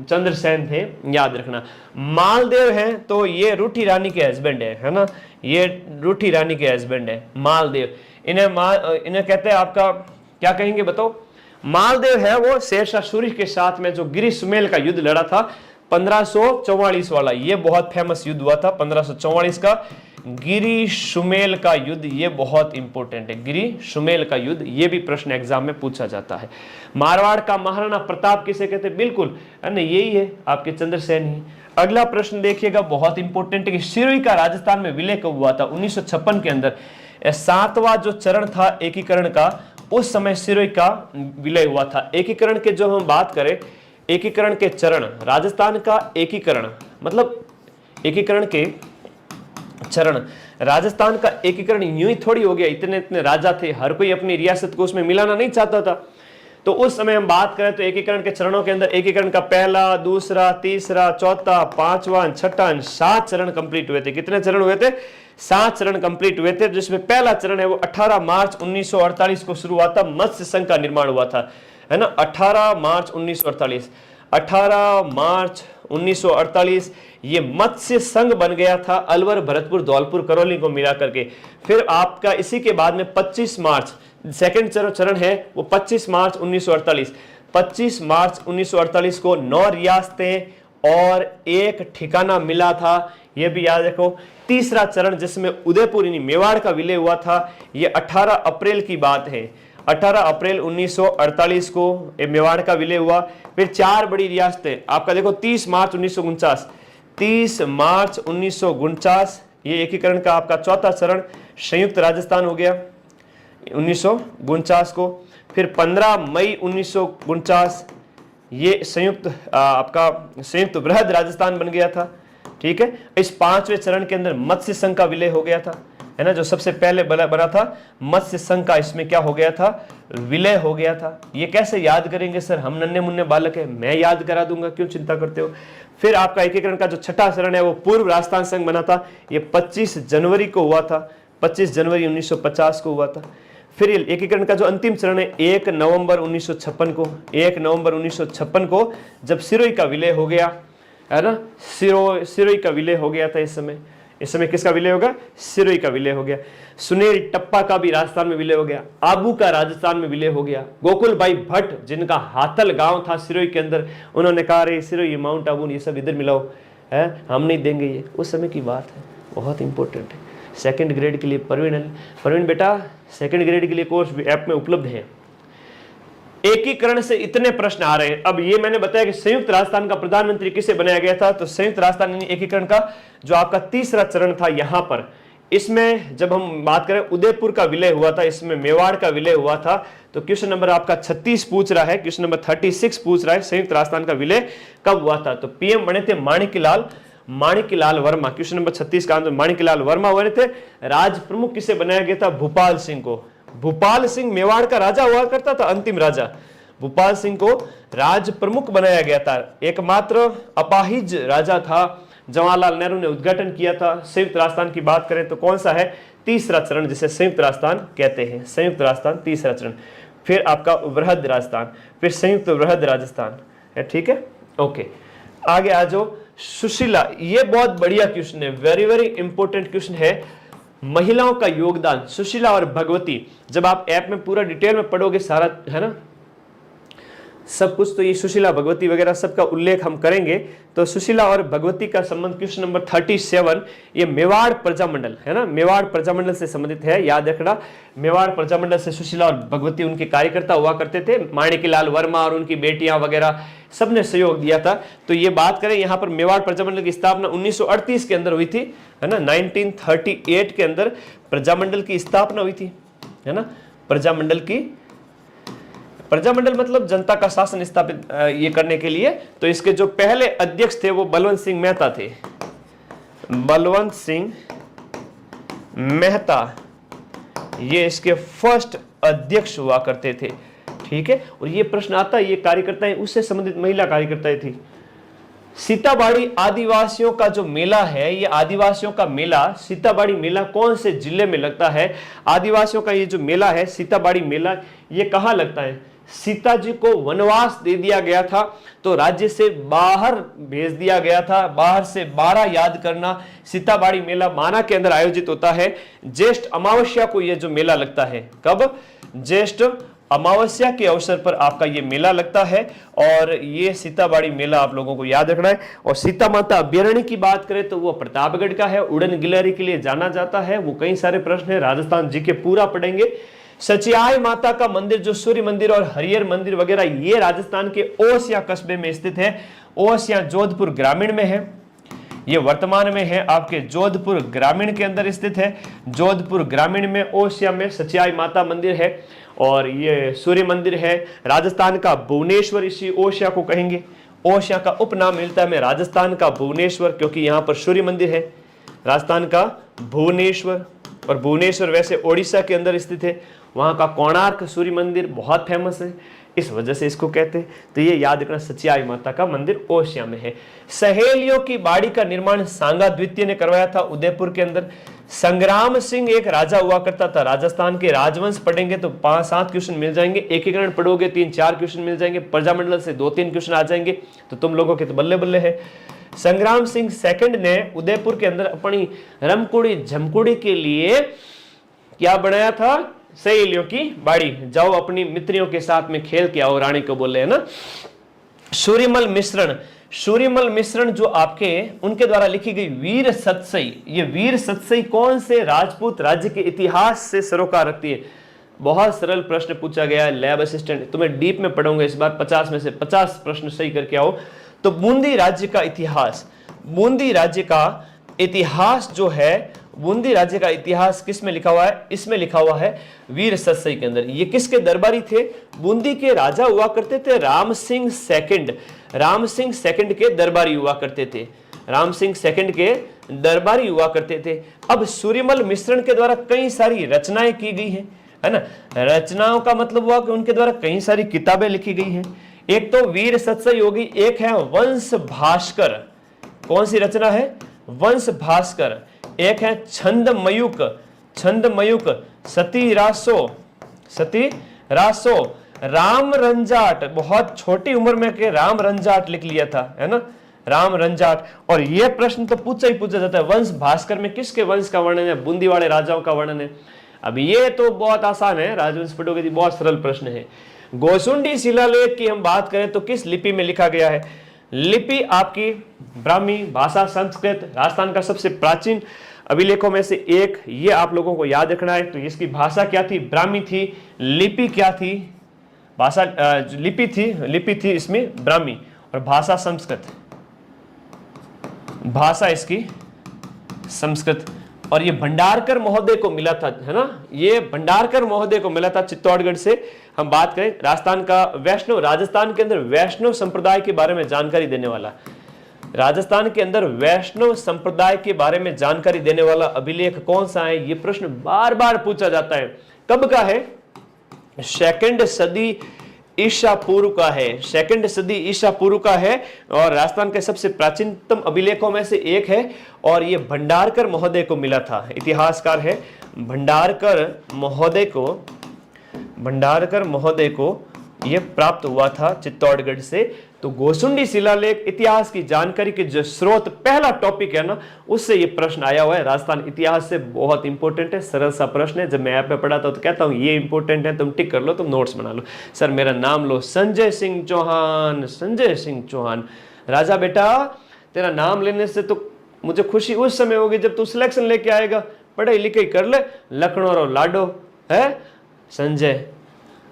Speaker 1: चंद्रसेन थे, याद रखना। मालदेव हैं तो ये रूठी रानी के हस्बैंड है ना, ये रूठी रानी के हस्बैंड है मालदेव। इन्हें कहते हैं आपका क्या कहेंगे बताओ? मालदेव है वो शेरशाह सूरी के साथ में जो गिरी सुमेल का युद्ध लड़ा था 1544 वाला, ये बहुत फेमस युद्ध हुआ था 1544 का गिरी सुमेल का युद्ध, ये बहुत इंपॉर्टेंट है। गिरी सुमेल का युद्ध, ये भी प्रश्न एग्जाम में पूछा जाता है। मारवाड़ का महाराणा प्रताप किसे कहते हैं? बिल्कुल यही है आपके चंद्रसेन ही। अगला प्रश्न देखिएगा, बहुत इंपॉर्टेंट है कि सिरोही का राजस्थान में विलय कब हुआ था? 1956 के अंदर 7वां जो चरण था एकीकरण का, उस समय सिरोही का विलय हुआ था। एकीकरण के जो हम बात करें, एकीकरण के चरण, राजस्थान का एकीकरण मतलब एकीकरण के चरण, राजस्थान का एकीकरण यूं ही थोड़ी हो गया, इतने इतने राजा थे, हर कोई अपनी रियासत को उसमें मिलाना नहीं चाहता था। तो उस समय हम बात करें तो एकीकरण के चरणों के अंदर एकीकरण का पहला, दूसरा, तीसरा, चौथा, पांचवा, छठा, 7 चरण कंप्लीट हुए थे। कितने चरण हुए थे? 7 चरण कंप्लीट हुए थे, जिसमें पहला चरण है वो 18 मार्च 1948 को शुरू हुआ था, मत्स्य संघ का निर्माण हुआ था, है ना। 18 मार्च 1948, 18 मार्च 1948 ये मत्स्य संघ बन गया था, अलवर, भरतपुर, धौलपुर, करौली को मिला करके। फिर आपका इसी के बाद में 25 मार्च सेकंड चरण है वो 25 मार्च 1948, 25 मार्च 1948 को 9 रियासतें और एक ठिकाना मिला था, ये भी याद रखो। तीसरा चरण जिसमें उदयपुर यानी मेवाड़ का विलय हुआ था, ये 18 अप्रैल की बात है, 18 अप्रैल 1948 को मेवाड़ का विलय हुआ। फिर 4 बड़ी रियासतें आपका देखो, 30 मार्च 1949, 30 मार्च 1949 ये एकीकरण का आपका चौथा चरण, संयुक्त राजस्थान हो गया 1949 को। फिर 15 मई 1949 ये आपका संयुक्त बृहद राजस्थान बन गया था, ठीक है। इस 5वें चरण के अंदर मत्स्य संघ का विलय हो गया था, है ना, जो सबसे पहले बना था मत्स्य संघ का, इसमें क्या हो गया था? विलय हो गया था। ये कैसे याद करेंगे सर, हम नन्हे मुन्ने बालक है, मैं याद करा दूंगा, क्यों चिंता करते हो। फिर आपका एकीकरण का जो छठा चरण है वो पूर्व राजस्थान संघ बना था, ये 25 जनवरी को हुआ था, 25 जनवरी 1950 को हुआ था। फिर एकीकरण का जो अंतिम चरण है 1 नवंबर 1956 को, 1 नवंबर 1956 को जब सिरोही का विलय हो गया, है ना, सिरोही का विलय हो गया था। इस समय किसका विलय होगा? सिरोही का विलय हो गया। सुनील टप्पा का भी राजस्थान में विलय हो गया, आबू का राजस्थान में विलय हो गया। गोकुल भाई भट्ट जिनका हाथल गांव था सिरोही के अंदर, उन्होंने कहा रे सिरोही, माउंट आबू, ये सब इधर मिलाओ, है, हम नहीं देंगे, ये उस समय की बात है, बहुत इंपॉर्टेंट है। सेकंड ग्रेड के लिए परवीन बेटा, सेकंड ग्रेड के लिए कोर्स ऐप में उपलब्ध है। एकीकरण से इतने प्रश्न आ रहे हैं। अब ये मैंने बताया कि संयुक्त राजस्थान का प्रधानमंत्री किसे बनाया गया था, तो संयुक्त राजस्थान एकीकरण का जो आपका तीसरा चरण था यहां पर, इसमें जब हम बात करें उदयपुर का विलय हुआ था, इसमें मेवाड़ का विलय हुआ था। तो क्वेश्चन नंबर आपका 36 पूछ रहा है, क्वेश्चन नंबर 36 पूछ रहा है संयुक्त राजस्थान का विलय कब हुआ था। तो पीएम बने थे माणिक्यलाल वर्मा। क्वेश्चन नंबर 36 का आंसर माणिक्यलाल वर्मा बने थे। राज प्रमुख किसे बनाया गया था? भूपाल सिंह को। भूपाल सिंह मेवाड़ का राजा हुआ करता था, अंतिम राजा। भूपाल सिंह को राज प्रमुख बनाया गया था। एकमात्र अपाहिज राजा था, जवाहरलाल नेहरू ने उद्घाटन किया था। संयुक्त राजस्थान की बात करें तो कौन सा है? तीसरा चरण, जिसे संयुक्त राजस्थान कहते हैं, संयुक्त राजस्थान तीसरा चरण। फिर आपका वृहद राजस्थान, फिर संयुक्त वृहद राजस्थान है, ठीक है, ओके। आगे आ जाओ, सुशीला, ये बहुत बढ़िया क्वेश्चन है, वेरी वेरी इंपॉर्टेंट क्वेश्चन है। महिलाओं का योगदान, सुशीला और भगवती, जब आप ऐप में पूरा डिटेल में पढ़ोगे सारा, है ना, सब कुछ, तो ये सुशीला भगवती वगैरह सबका उल्लेख हम करेंगे। तो सुशीला और भगवती का संबंध क्वेश्चन नंबर 37, ये मेवाड़ प्रजामंडल है ना, मेवाड़ प्रजामंडल से संबंधित है, याद रखना। मेवाड़ प्रजामंडल से सुशीला और भगवती उनके कार्यकर्ता हुआ करते थे। माणिक्यलाल वर्मा और उनकी बेटियां वगैरह सबने सहयोग दिया था। तो ये बात करें यहाँ पर, मेवाड़ प्रजामंडल की स्थापना 1938 के अंदर हुई थी, है ना, 1938 के अंदर प्रजामंडल की स्थापना हुई थी, है ना। प्रजामंडल मतलब जनता का शासन स्थापित ये करने के लिए। तो इसके जो पहले अध्यक्ष थे वो बलवंत सिंह मेहता थे। बलवंत सिंह मेहता ये इसके फर्स्ट अध्यक्ष हुआ करते थे, ठीक है। और ये प्रश्न आता है, ये कार्यकर्ताएं उससे संबंधित महिला कार्यकर्ताएं थी। सीताबाड़ी आदिवासियों का जो मेला है, ये आदिवासियों का मेला, सीताबाड़ी मेला कौन से जिले में लगता है? आदिवासियों का ये जो मेला है सीताबाड़ी मेला, ये कहाँ लगता है? सीता जी को वनवास दे दिया गया था तो राज्य से बाहर भेज दिया गया था। बाहर से 12 याद करना। सीताबाड़ी मेला माना के अंदर आयोजित होता है। ज्येष्ठ अमावस्या को यह जो मेला लगता है, कब? ज्येष्ठ अमावस्या के अवसर पर आपका ये मेला लगता है और ये सीताबाड़ी मेला आप लोगों को याद रखना है। और सीता माता अभ्यारण्य की बात करें तो वो प्रतापगढ़ का है, उड़न गिलहरी के लिए जाना जाता है। वो कई सारे प्रश्न है, राजस्थान जी के पूरा पढ़ेंगे। सचियाई माता का मंदिर जो सूर्य मंदिर और हरिहर मंदिर वगैरह ये राजस्थान के ओसिया कस्बे में स्थित है। ओसिया जोधपुर ग्रामीण में है, ये वर्तमान में है आपके जोधपुर ग्रामीण के अंदर स्थित है। जोधपुर ग्रामीण में ओसिया में सचियाई माता मंदिर है और ये सूर्य मंदिर है। राजस्थान का भुवनेश्वर इसी ओसिया को कहेंगे। ओसिया का उपनाम मिलता है हमें राजस्थान का भुवनेश्वर, क्योंकि यहाँ पर सूर्य मंदिर है। राजस्थान का भुवनेश्वर, और भुवनेश्वर वैसे ओडिशा के अंदर स्थित है। वहाँ का कोणार्क सूर्य मंदिर बहुत फेमस है, इस वजह से इसको कहते हैं। तो ये याद रखना, सचियाई माता का मंदिर ओसिया में है। सहेलियों की बाड़ी का निर्माण सांगा द्वितीय ने करवाया था उदयपुर के अंदर। संग्राम सिंह एक राजा हुआ करता था। राजस्थान के राजवंश पढ़ेंगे तो 5-7 क्वेश्चन मिल जाएंगे, एकीकरण पढ़ोगे 3-4 क्वेश्चन मिल जाएंगे, प्रजामंडल से 2-3 क्वेश्चन आ जाएंगे, तो तुम लोगों के तो बल्ले बल्ले है। संग्राम सिंह सेकंड ने उदयपुर के अंदर अपनी रमकुड़ी झमकुड़ी के लिए क्या बनाया था? सहेलियों की बाड़ी। जाओ अपनी मित्रियों के साथ में खेल के आओ, रानी को बोले है ना। सूर्यमल मिश्रण, सूर्यमल मिश्रण जो आपके उनके द्वारा लिखी गई वीर सतसई, ये वीर सतसई कौन से राजपूत राज्य के इतिहास से सरोकार रखती है? बहुत सरल प्रश्न पूछा गया है, लैब असिस्टेंट तुम्हें डीप में पढ़ूंगा इस बार। 50 में से 50 प्रश्न सही करके आओ। तो बूंदी राज्य का इतिहास, बूंदी राज्य का इतिहास जो है, बूंदी राज्य का इतिहास किस में लिखा हुआ है? इसमें लिखा हुआ है वीर सतसई के अंदर। ये किसके दरबारी थे? बूंदी के राजा हुआ करते थे राम सिंह सेकंड, राम सिंह सेकंड के दरबारी हुआ करते थे, राम सिंह सेकंड के दरबारी हुआ करते थे। अब सूर्यमल मिश्रण के द्वारा कई सारी रचनाएं की गई हैं, है ना। रचनाओं का मतलब हुआ कि उनके द्वारा कई सारी किताबें लिखी गई हैं। एक तो वीर सतसई होगी, एक है वंश भास्कर। कौन सी रचना है? वंश भास्कर। एक है छंद मयूक, छंद मयूक। सती रासो, सती रासो। राम रंजाट, बहुत छोटी उम्र में के राम रंजाट लिख लिया था, है ना, राम रंजाट। और यह प्रश्न तो पूछा ही पूछा जाता है, वंश भास्कर में किसके वंश का वर्णन है? बूंदी वाले राजाओं का वर्णन है। अब ये तो बहुत आसान है, राजवंश पढ़ोगे तो बहुत सरल प्रश्न है। गोसुंडी शिलालेख की हम बात करें तो किस लिपि में लिखा गया है? लिपि आपकी ब्राह्मी, भाषा संस्कृत। राजस्थान का सबसे प्राचीन अभिलेखों में से एक, ये आप लोगों को याद रखना है। तो इसकी भाषा क्या थी? ब्राह्मी थी। लिपि क्या थी? भाषा लिपि थी, लिपि थी इसमें ब्राह्मी, और भाषा संस्कृत, भाषा इसकी संस्कृत। और ये भंडारकर महोदय को मिला था, है ना, ये भंडारकर महोदय को मिला था चित्तौड़गढ़ से। हम बात करें राजस्थान का वैष्णव, राजस्थान के अंदर वैष्णव संप्रदाय के बारे में जानकारी देने वाला, राजस्थान के अंदर वैष्णव संप्रदाय के बारे में जानकारी देने वाला अभिलेख कौन सा है? ये प्रश्न बार बार पूछा जाता है। कब का है? 2nd सदी ईसा पूर्व का है, 2nd सदी ईसा पूर्व का है, और राजस्थान के सबसे प्राचीनतम अभिलेखों में से एक है। और ये भंडारकर महोदय को मिला था, इतिहासकार है भंडारकर महोदय को, भंडारकर महोदय को यह प्राप्त हुआ था चित्तौड़गढ़ से। तो गोसुंडी शिलालेख इतिहास की जानकारी के जो स्रोत, पहला टॉपिक है ना, उससे ये प्रश्न आया हुआ है। राजस्थान इतिहास से बहुत इंपॉर्टेंट है, सरल सा प्रश्न है। जब मैं ऐप पे पढ़ाता हूं तो कहता हूं ये इंपॉर्टेंट है, तुम टिक कर लो, तुम नोट्स बना लो। सर मेरा नाम लो, संजय सिंह चौहान, संजय सिंह चौहान। राजा बेटा तेरा नाम लेने से तो मुझे खुशी उस समय होगी जब तू सिलेक्शन लेके आएगा, पढ़ाई लिखाई कर ले, लखनऊ और लाडो है। संजय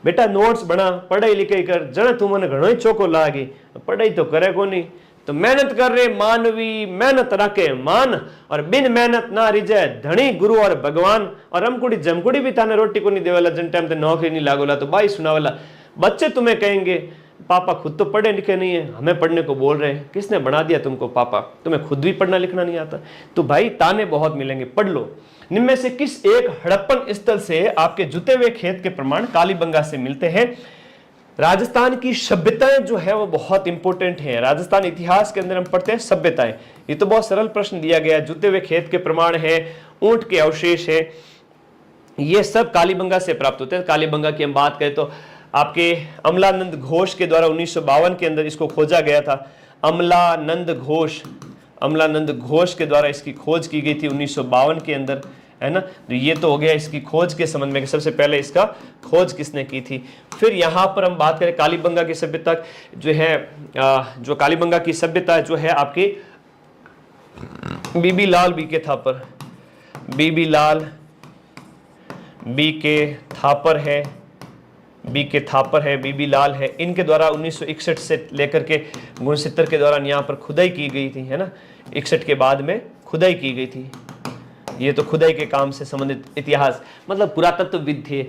Speaker 1: बेटा नोट्स बना, पढ़ाई लिखाई कर, जने तू मन घणो ही चौको लागी, पढ़ाई तो करे को नहीं। तो मेहनत कर रहे मानवी, मेहनत रखे मान, और बिन मेहनत ना रिजे धनी गुरु और भगवान। और रमकुड़ी जमकुड़ी भी ताने रोटी को नहीं देवेला, जिन टाइम ते नौकरी नहीं लागोला तो बाई सुनावेला। बच्चे तुम्हें कहेंगे पापा खुद तो पढ़े लिखे नहीं है, हमें पढ़ने को बोल रहे हैं। किसने बना दिया तुमको पापा? तुम्हें खुद भी पढ़ना लिखना नहीं आता। तो भाई ताने बहुत मिलेंगे, पढ़ लो। इनमें से किस एक हड़प्पन स्थल से आपके जुते हुए खेत के प्रमाण कालीबंगा से मिलते हैं? राजस्थान की सभ्यताएं जो है वो बहुत इंपॉर्टेंट है। राजस्थान इतिहास के अंदर हम पढ़ते हैं सभ्यताएं। ये तो बहुत सरल प्रश्न दिया गया है। जुते हुए खेत के प्रमाण है, ऊंट के अवशेष है, ये सब कालीबंगा से प्राप्त होते हैं। कालीबंगा की हम बात करें तो आपके अमलानंद घोष के द्वारा 1952 के अंदर इसको खोजा गया था। अमलानंद घोष, अमलानंद घोष के द्वारा इसकी खोज की गई थी 1952 के अंदर। है ना। तो ये तो हो गया इसकी खोज के संबंध में कि सबसे पहले इसका खोज किसने की थी। फिर यहाँ पर हम बात करें कालीबंगा की सभ्यता जो है, जो कालीबंगा की सभ्यता जो है आपकी बीबी लाल बी के थापर, बीबी लाल बी के थापर है, बी के थापर है, बीबी लाल है, इनके द्वारा 1961 से लेकर के 69 के दौरान यहाँ पर खुदाई की गई थी, है ना। 61 के बाद में खुदाई की गई थी। ये तो खुदाई के काम से संबंधित इतिहास, मतलब पुरातत्वविद थे।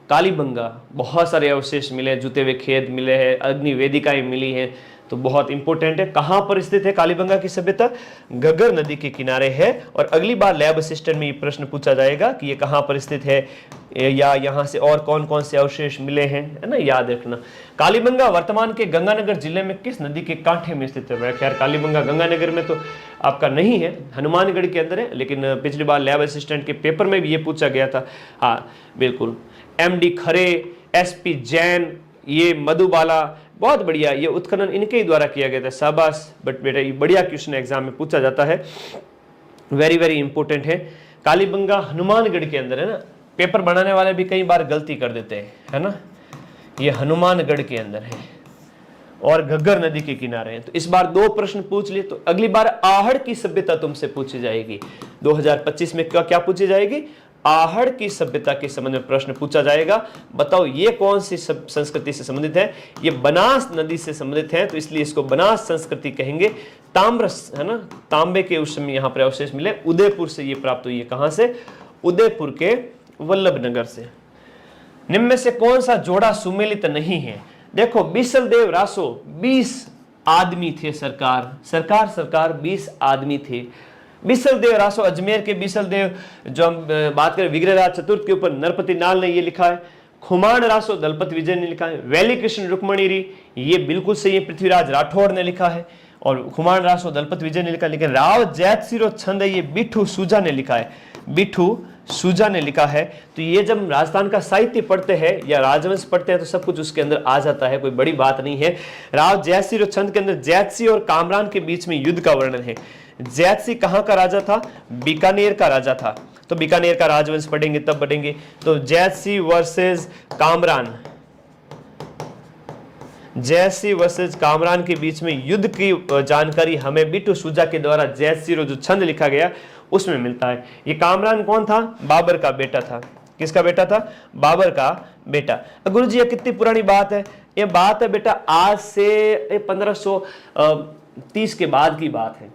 Speaker 1: कालीबंगा बहुत सारे अवशेष मिले, जुते हुए खेत मिले हैं, अग्नि वेदिकाएं मिली हैं, तो बहुत इंपॉर्टेंट है। कहां पर स्थित है कालीबंगा की सभ्यता? घग्गर नदी के किनारे है। और अगली बार लैब असिस्टेंट में ये प्रश्न पूछा जाएगा कि ये कहां पर स्थित है या यहां से और कौन कौन से अवशेष मिले हैं, है ना, याद रखना। कालीबंगा वर्तमान के गंगानगर जिले में किस नदी के कांठे में स्थित है? खैर कालीबंगा गंगानगर में तो आपका नहीं है, हनुमानगढ़ के अंदर है, लेकिन पिछली बार लैब असिस्टेंट के पेपर में भी ये पूछा गया था। हाँ बिल्कुल, MD खरे, SP जैन, ये मधुबाला, बहुत बढ़िया, ये उत्खनन इनके ही द्वारा किया गया था, शाबाश। बट बेटा ये बढ़िया क्वेश्चन एग्जाम में पूछा जाता है, वेरी वेरी इंपॉर्टेंट है। कालीबंगा हनुमानगढ़ के अंदर है ना, पेपर बनाने वाले भी कई बार गलती कर देते हैं, है ना। ये हनुमानगढ़ के अंदर है और घग्गर नदी के किनारे है। तो इस बार 2 प्रश्न पूछ लिए, तो अगली बार आहड़ की सभ्यता तुमसे पूछी जाएगी। 2025 में क्या पूछी जाएगी? आहड़ की सभ्यता के संबंध में प्रश्न पूछा जाएगा। बताओ ये कौन सी संस्कृति से संबंधित है? ये बनास नदी से संबंधित है, तो इसलिए इसको बनास संस्कृति कहेंगे। ताम्रस, है ना, तांबे के उस समय यहाँ पर अवशेष मिले, उदयपुर से ये प्राप्त हुई है। कहां से? उदयपुर के वल्लभनगर से। निम्न में से कौन सा जोड़ा सुमेलित नहीं है? देखो बिसल देव रासो 20 आदमी थे, सरकार 20 आदमी थे। बिसल देव रासो अजमेर के बिसल देव, जो हम बात करें विग्रहराज चतुर्थ के ऊपर नरपति नाल ने ये लिखा है। खुमान रासो दलपत विजय ने लिखा है। वैली कृष्ण रुक्मणी री, ये बिल्कुल सही है, पृथ्वीराज राठौड़ ने लिखा है। और खुमान रासो दलपत विजय ने लिखा, लेकिन राव जैत सिरो छंद है, ये बिठू सूजा ने लिखा है, बिठू सूजा ने लिखा है। तो ये जब राजस्थान का साहित्य पढ़ते हैं या राजवंश पढ़ते हैं तो सब कुछ उसके अंदर आ जाता है, कोई बड़ी बात नहीं है। राव जैतसी और छंद के अंदर जैतसी और कामरान के बीच में युद्ध का वर्णन है। जैतसी कहां का राजा था? बीकानेर का राजा था। तो बीकानेर का राजवंश पढ़ेंगे तब पढ़ेंगे। तो जैतसी वर्सेस कामरान, जैतसी वर्सेस कामरान के बीच में युद्ध की जानकारी हमें बिट्टू सूजा के द्वारा जैतसी जो छंद लिखा गया उसमें मिलता है। ये कामरान कौन था? बाबर का बेटा था। किसका बेटा था? बाबर का बेटा। गुरुजी ये कितनी पुरानी बात है? ये बात है बेटा आज से 1530 के बाद की बात है।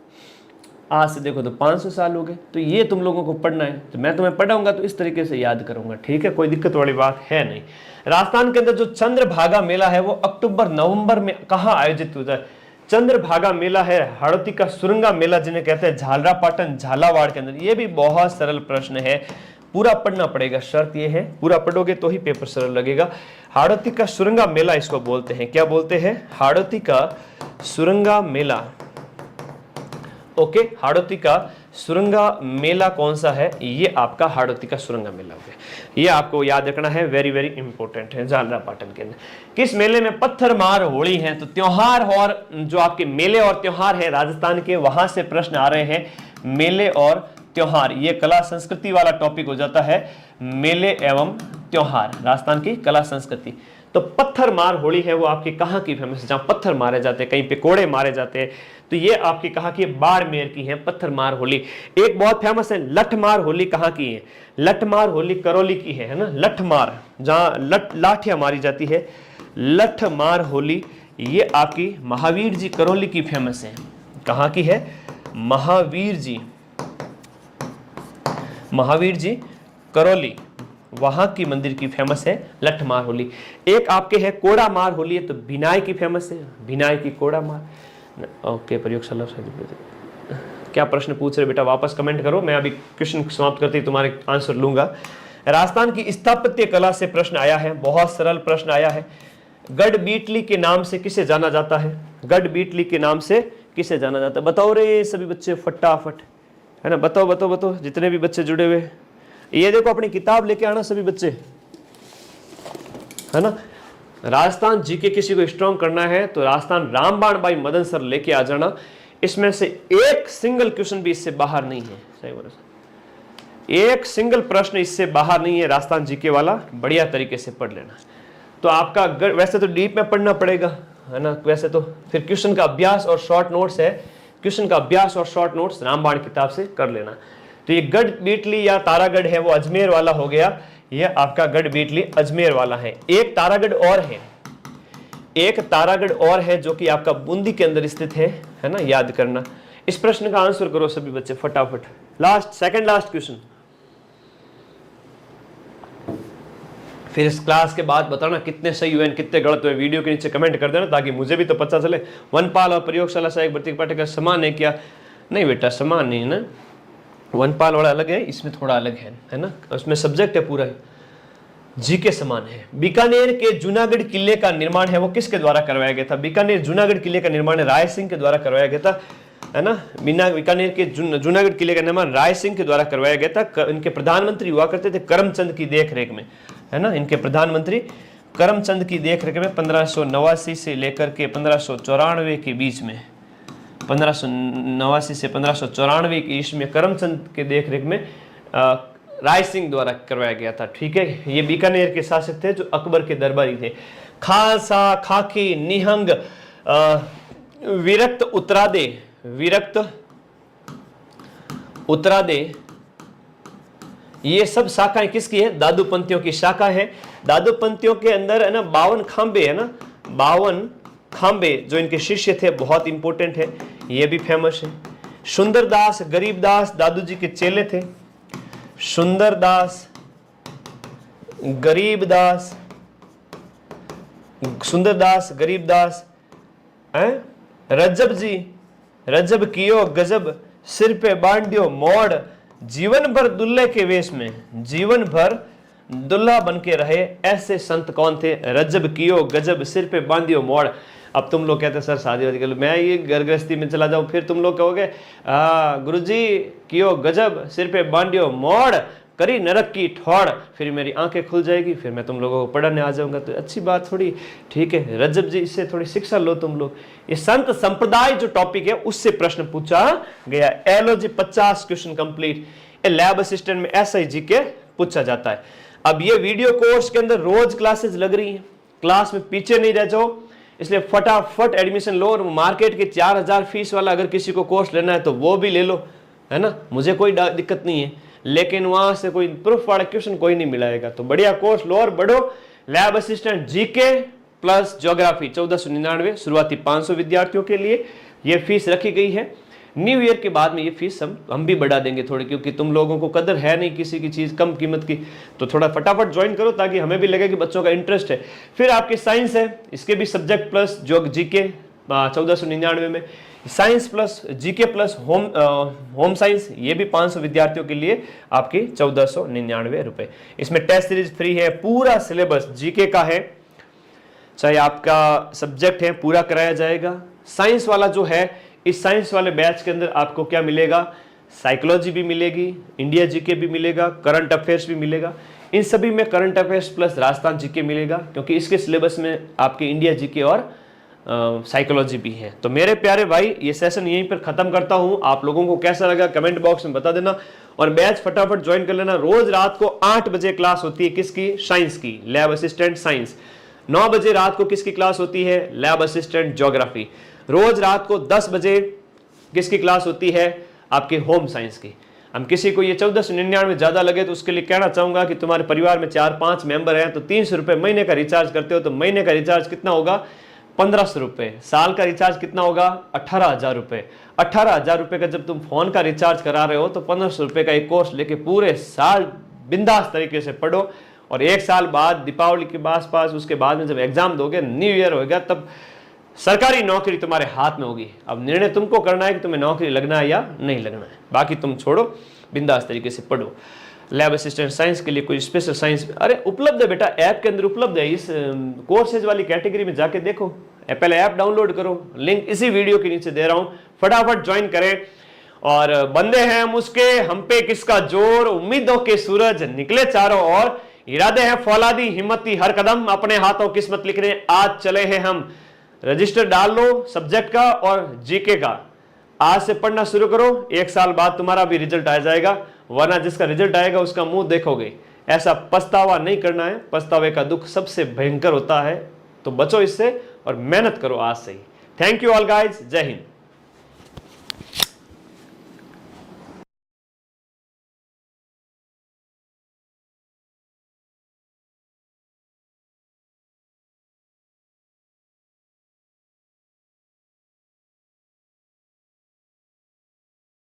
Speaker 1: आज से देखो तो 500 साल हो गए। तो ये तुम लोगों को पढ़ना है, तो मैं तुम्हें पढ़ाऊंगा तो इस तरीके से याद करूंगा, ठीक है, कोई दिक्कत वाली बात है नहीं। राजस्थान के अंदर जो चंद्रभागा मेला है वो अक्टूबर नवंबर में कहाँ आयोजित होता है? चंद्रभागा मेला है हाड़ौती का सुरंगा मेला जिन्हें कहते हैं, झालरापाटन झालावाड़ के अंदर। ये भी बहुत सरल प्रश्न है, पूरा पढ़ना पड़ेगा, शर्त ये है पूरा पढ़ोगे तो ही पेपर सरल लगेगा। हाड़ौती का सुरंगा मेला इसको बोलते हैं। क्या बोलते हैं? हाड़ौती का सुरंगा मेला। ओके, हाड़ौती का सुरंगा मेला कौन सा है? ये आपका हाड़ौती का सुरंगा मेला हो गया। ये आपको याद रखना है, वेरी वेरी इंपॉर्टेंट है। झालरापाटन के अंदर किस मेले में पत्थरमार होली है? तो त्योहार और जो आपके मेले और त्योहार है राजस्थान के, वहां से प्रश्न आ रहे हैं। मेले और त्योहार, ये कला संस्कृति वाला टॉपिक हो जाता है। मेले एवं त्योहार, राजस्थान की कला संस्कृति। तो पत्थरमार होली है वो आपकी कहाँ की फेमस है? जहां पत्थर मारे जाते हैं, कहीं पे कोड़े मारे जाते हैं, तो ये आपकी कहाँ की? बाड़मेर की है पत्थरमार होली। एक बहुत फेमस है लठमार होली, कहाँ की है? लठमार होली करौली की है ना। लठमार, जहां लाठियां मारी जाती है, लठमार होली ये आपकी महावीर जी करौली की फेमस है। कहाँ की है? महावीर जी करौली, वहां की मंदिर की फेमस है लठमार होली। एक आपके है कोड़ा मार होली है, तो भिनाई की फेमस है, भिनाई की कोड़ा मार। ओके, प्रयोगशाला क्या प्रश्न पूछ रहे बेटा? वापस कमेंट करो, मैं अभी क्वेश्चन समाप्त करते ही तुम्हारे आंसर लूंगा। राजस्थान की स्थापत्य कला से प्रश्न आया है, बहुत सरल प्रश्न आया है। गढ़ बीटली के नाम से किसे जाना जाता है? गढ़ बीटली के नाम से किसे जाना जाता है? बताओ रे सभी बच्चे फटाफट, है ना, बताओ बताओ बताओ, जितने भी बच्चे जुड़े हुए। ये देखो अपनी किताब लेके आना सभी बच्चे, है ना। राजस्थान जीके किसी को स्ट्रॉन्ग करना है तो राजस्थान रामबाण बाई मदन सर लेके आ जाना। इसमें से एक सिंगल क्वेश्चन भी इससे बाहर नहीं है। सही बोला, एक सिंगल प्रश्न इससे बाहर नहीं है राजस्थान जीके वाला, बढ़िया तरीके से पढ़ लेना। तो आपका वैसे तो डीप में पढ़ना पड़ेगा, है ना, वैसे तो फिर क्वेश्चन का अभ्यास और शॉर्ट नोट्स है, क्वेश्चन का अभ्यास और शॉर्ट नोट्स रामबाण किताब से कर लेना। तो ये गढ़ बीटली या तारागढ़ है वो अजमेर वाला हो गया, ये आपका गढ़ बीटली अजमेर वाला है। एक तारागढ़ और है, एक तारागढ़ और है जो कि आपका बूंदी के अंदर स्थित है ना, याद करना। इस प्रश्न का आंसर करो सभी बच्चे फटाफट, लास्ट सेकंड लास्ट क्वेश्चन। फिर इस क्लास के बाद बताना कितने सही हुए कितने गलत हुए, वीडियो के नीचे कमेंट कर देना ताकि मुझे भी तो पता चले। वनपाल और प्रयोगशाला सहायक भर्ती पाठ्यक्रम समान है क्या? नहीं बेटा समान नहीं है ना, वनपाल वाला अलग है, इसमें थोड़ा अलग है ना, उसमें सब्जेक्ट है पूरा जीके समान है। बीकानेर के जूनागढ़ किले का निर्माण है वो किसके द्वारा करवाया गया था? बीकानेर जूनागढ़ किले का निर्माण राय सिंह के द्वारा करवाया गया था, है ना। बीकानेर के जूनागढ़ किले का निर्माण राय सिंह के द्वारा करवाया गया था। इनके प्रधानमंत्री हुआ करते थे करमचंद की देखरेख में, है ना। इनके प्रधानमंत्री करमचंद की देखरेख में 1589 से लेकर के 1594 के बीच में, 1589 से 1594 के ईस्वी में करमचंद के देखरेख में राय सिंह द्वारा करवाया गया था। ठीक है, ये बीकानेर के शासक थे जो अकबर के दरबारी थे। खालसा, खाकी, निहंग, विरक्त उत्तरादे, विरक्त उत्तरादे, ये सब शाखाएं किसकी है? दादूपंथियों की शाखा है। दादूपंथियों के अंदर है ना 52 खांबे है ना, 52 खांबे जो इनके शिष्य थे, बहुत इंपॉर्टेंट है, ये भी फेमस है। सुंदरदास, गरीबदास दादू जी के चेले थे। सुंदरदास, गरीबदास, सुंदरदास, गरीबदास, रजब जी, रजब कियो गजब, सिर पे बांधियो मोड़, जीवन भर दुल्हे के वेश में, जीवन भर दुल्हा बन के रहे, ऐसे संत कौन थे? रजब कियो गजब, सिर पे बांधियो मोड़। अब तुम लोग कहते सर शादी वादी कर लो, मैं ये घर गृहस्थी में चला जाऊं, फिर तुम लोग कहोगे गुरुजी कियो गजब, सिर पे बांधियो मोड़, करी नरक की ठोड़, फिर मेरी आंखें खुल जाएगी, फिर मैं तुम लोगों को पढ़ाने आ जाऊंगा। तो अच्छी बात थोड़ी, ठीक है रजब जी, इससे थोड़ी शिक्षा लो तुम लोग। ये संत संप्रदाय जो टॉपिक है उससे प्रश्न पूछा गया। LOG 50 question complete, lab assistant में SIG के पूछा जाता है। अब ये वीडियो कोर्स के अंदर रोज क्लासेस लग रही हैं, क्लास में पीछे नहीं रह जाओ, इसलिए फटाफट एडमिशन लो। और मार्केट के 4000 फीस वाला अगर किसी को कोर्स लेना है तो वो भी ले लो, है ना, मुझे कोई दिक्कत नहीं है, लेकिन वहां से कोई प्रूफ वाला क्वेश्चन कोई नहीं मिलाएगा। तो बढ़िया कोर्स लो और बढ़ो। Lab assistant GK plus geography 1499, शुरुआती 500 विद्यार्थियों के लिए ये फीस रखी गई है। न्यू ईयर के बाद में ये फीस हम भी बढ़ा देंगे थोड़ी, क्योंकि तुम लोगों को कदर है नहीं किसी की चीज कम कीमत की, तो थोड़ा फटाफट ज्वाइन करो ताकि हमें भी लगे कि बच्चों का इंटरेस्ट है। फिर आपके साइंस है, इसके भी सब्जेक्ट प्लस जो जीके 1499 में, science plus GK plus home science, ये भी 500 विद्यार्थियों के लिए आपकी 1499 रुपए। इसमें टेस्ट सीरीज फ्री है, पूरा सिलेबस जीके का है, चाहे आपका सब्जेक्ट है पूरा कराया जाएगा। साइंस वाला जो है, इस साइंस वाले बैच के अंदर आपको क्या मिलेगा? साइकोलॉजी भी मिलेगी, इंडिया जीके भी मिलेगा, करंट अफेयर्स भी मिलेगा। इन सभी में current affairs plus Rajasthan GK मिलेगा, क्योंकि इसके सिलेबस में आपके इंडिया जीके और साइकोलॉजी भी है। तो मेरे प्यारे भाई, ये सेशन यहीं पर खत्म करता हूं। आप लोगों को कैसा लगा कमेंट बॉक्स में बता देना, और बैच फटाफट ज्वाइन कर लेना। रोज रात को 8 बजे क्लास होती है, किसकी? साइंस की, लैब असिस्टेंट साइंस। 9 बजे रात को किसकी क्लास होती है? Lab assistant geography. रोज रात को 10 बजे किसकी क्लास होती है? आपके होम साइंस की। हम किसी को ये 1499 ज्यादा लगे तो उसके लिए कहना चाहूंगा कि तुम्हारे परिवार में 4-5 मेंबर हैं तो 300 रुपए महीने का रिचार्ज करते हो, तो महीने का रिचार्ज कितना होगा? 1500 रुपए। साल का रिचार्ज कितना होगा? 18,000 रुपए। 18,000 रुपए का जब तुम फोन का रिचार्ज करा रहे हो तो 1500 रुपए का एक कोर्स लेके पूरे साल बिंदास तरीके से पढ़ो, और 1 साल बाद दीपावली के आसपास, उसके बाद में जब एग्जाम दोगे, न्यू ईयर होगा, तब सरकारी नौकरी तुम्हारे हाथ में होगी। अब निर्णय तुमको करना है कि तुम्हें नौकरी लगना है या नहीं लगना है, बाकी तुम छोड़ो, बिंदास तरीके से पढ़ो। लैब असिस्टेंट साइंस के लिए कोई स्पेशल साइंस अरे उपलब्ध है बेटा, ऐप के अंदर उपलब्ध है। इस कोर्सेज वाली कैटेगरी में जाके देखो, पहले ऐप डाउनलोड करो, लिंक इसी वीडियो के नीचे दे रहा हूं, फटाफट ज्वाइन करें। और बंदे हैं हम उसके, हम पे किसका जोर, उम्मीदों के सूरज निकले चारों ओर, इरादे हैं फौलादी, हिम्मती हर कदम, अपने हाथों किस्मत लिखने आज चले हैं हम। रजिस्टर डाल लो सब्जेक्ट का और जीके का, आज से पढ़ना शुरू करो, 1 साल बाद तुम्हारा भी रिजल्ट आ जाएगा। वरना जिसका रिजल्ट आएगा उसका मुंह देखोगे। ऐसा पछतावा नहीं करना है, पछतावे का दुख सबसे भयंकर होता है। तो बचो इससे और मेहनत करो आज से ही। थैंक यू ऑल गाइज, जय हिंद।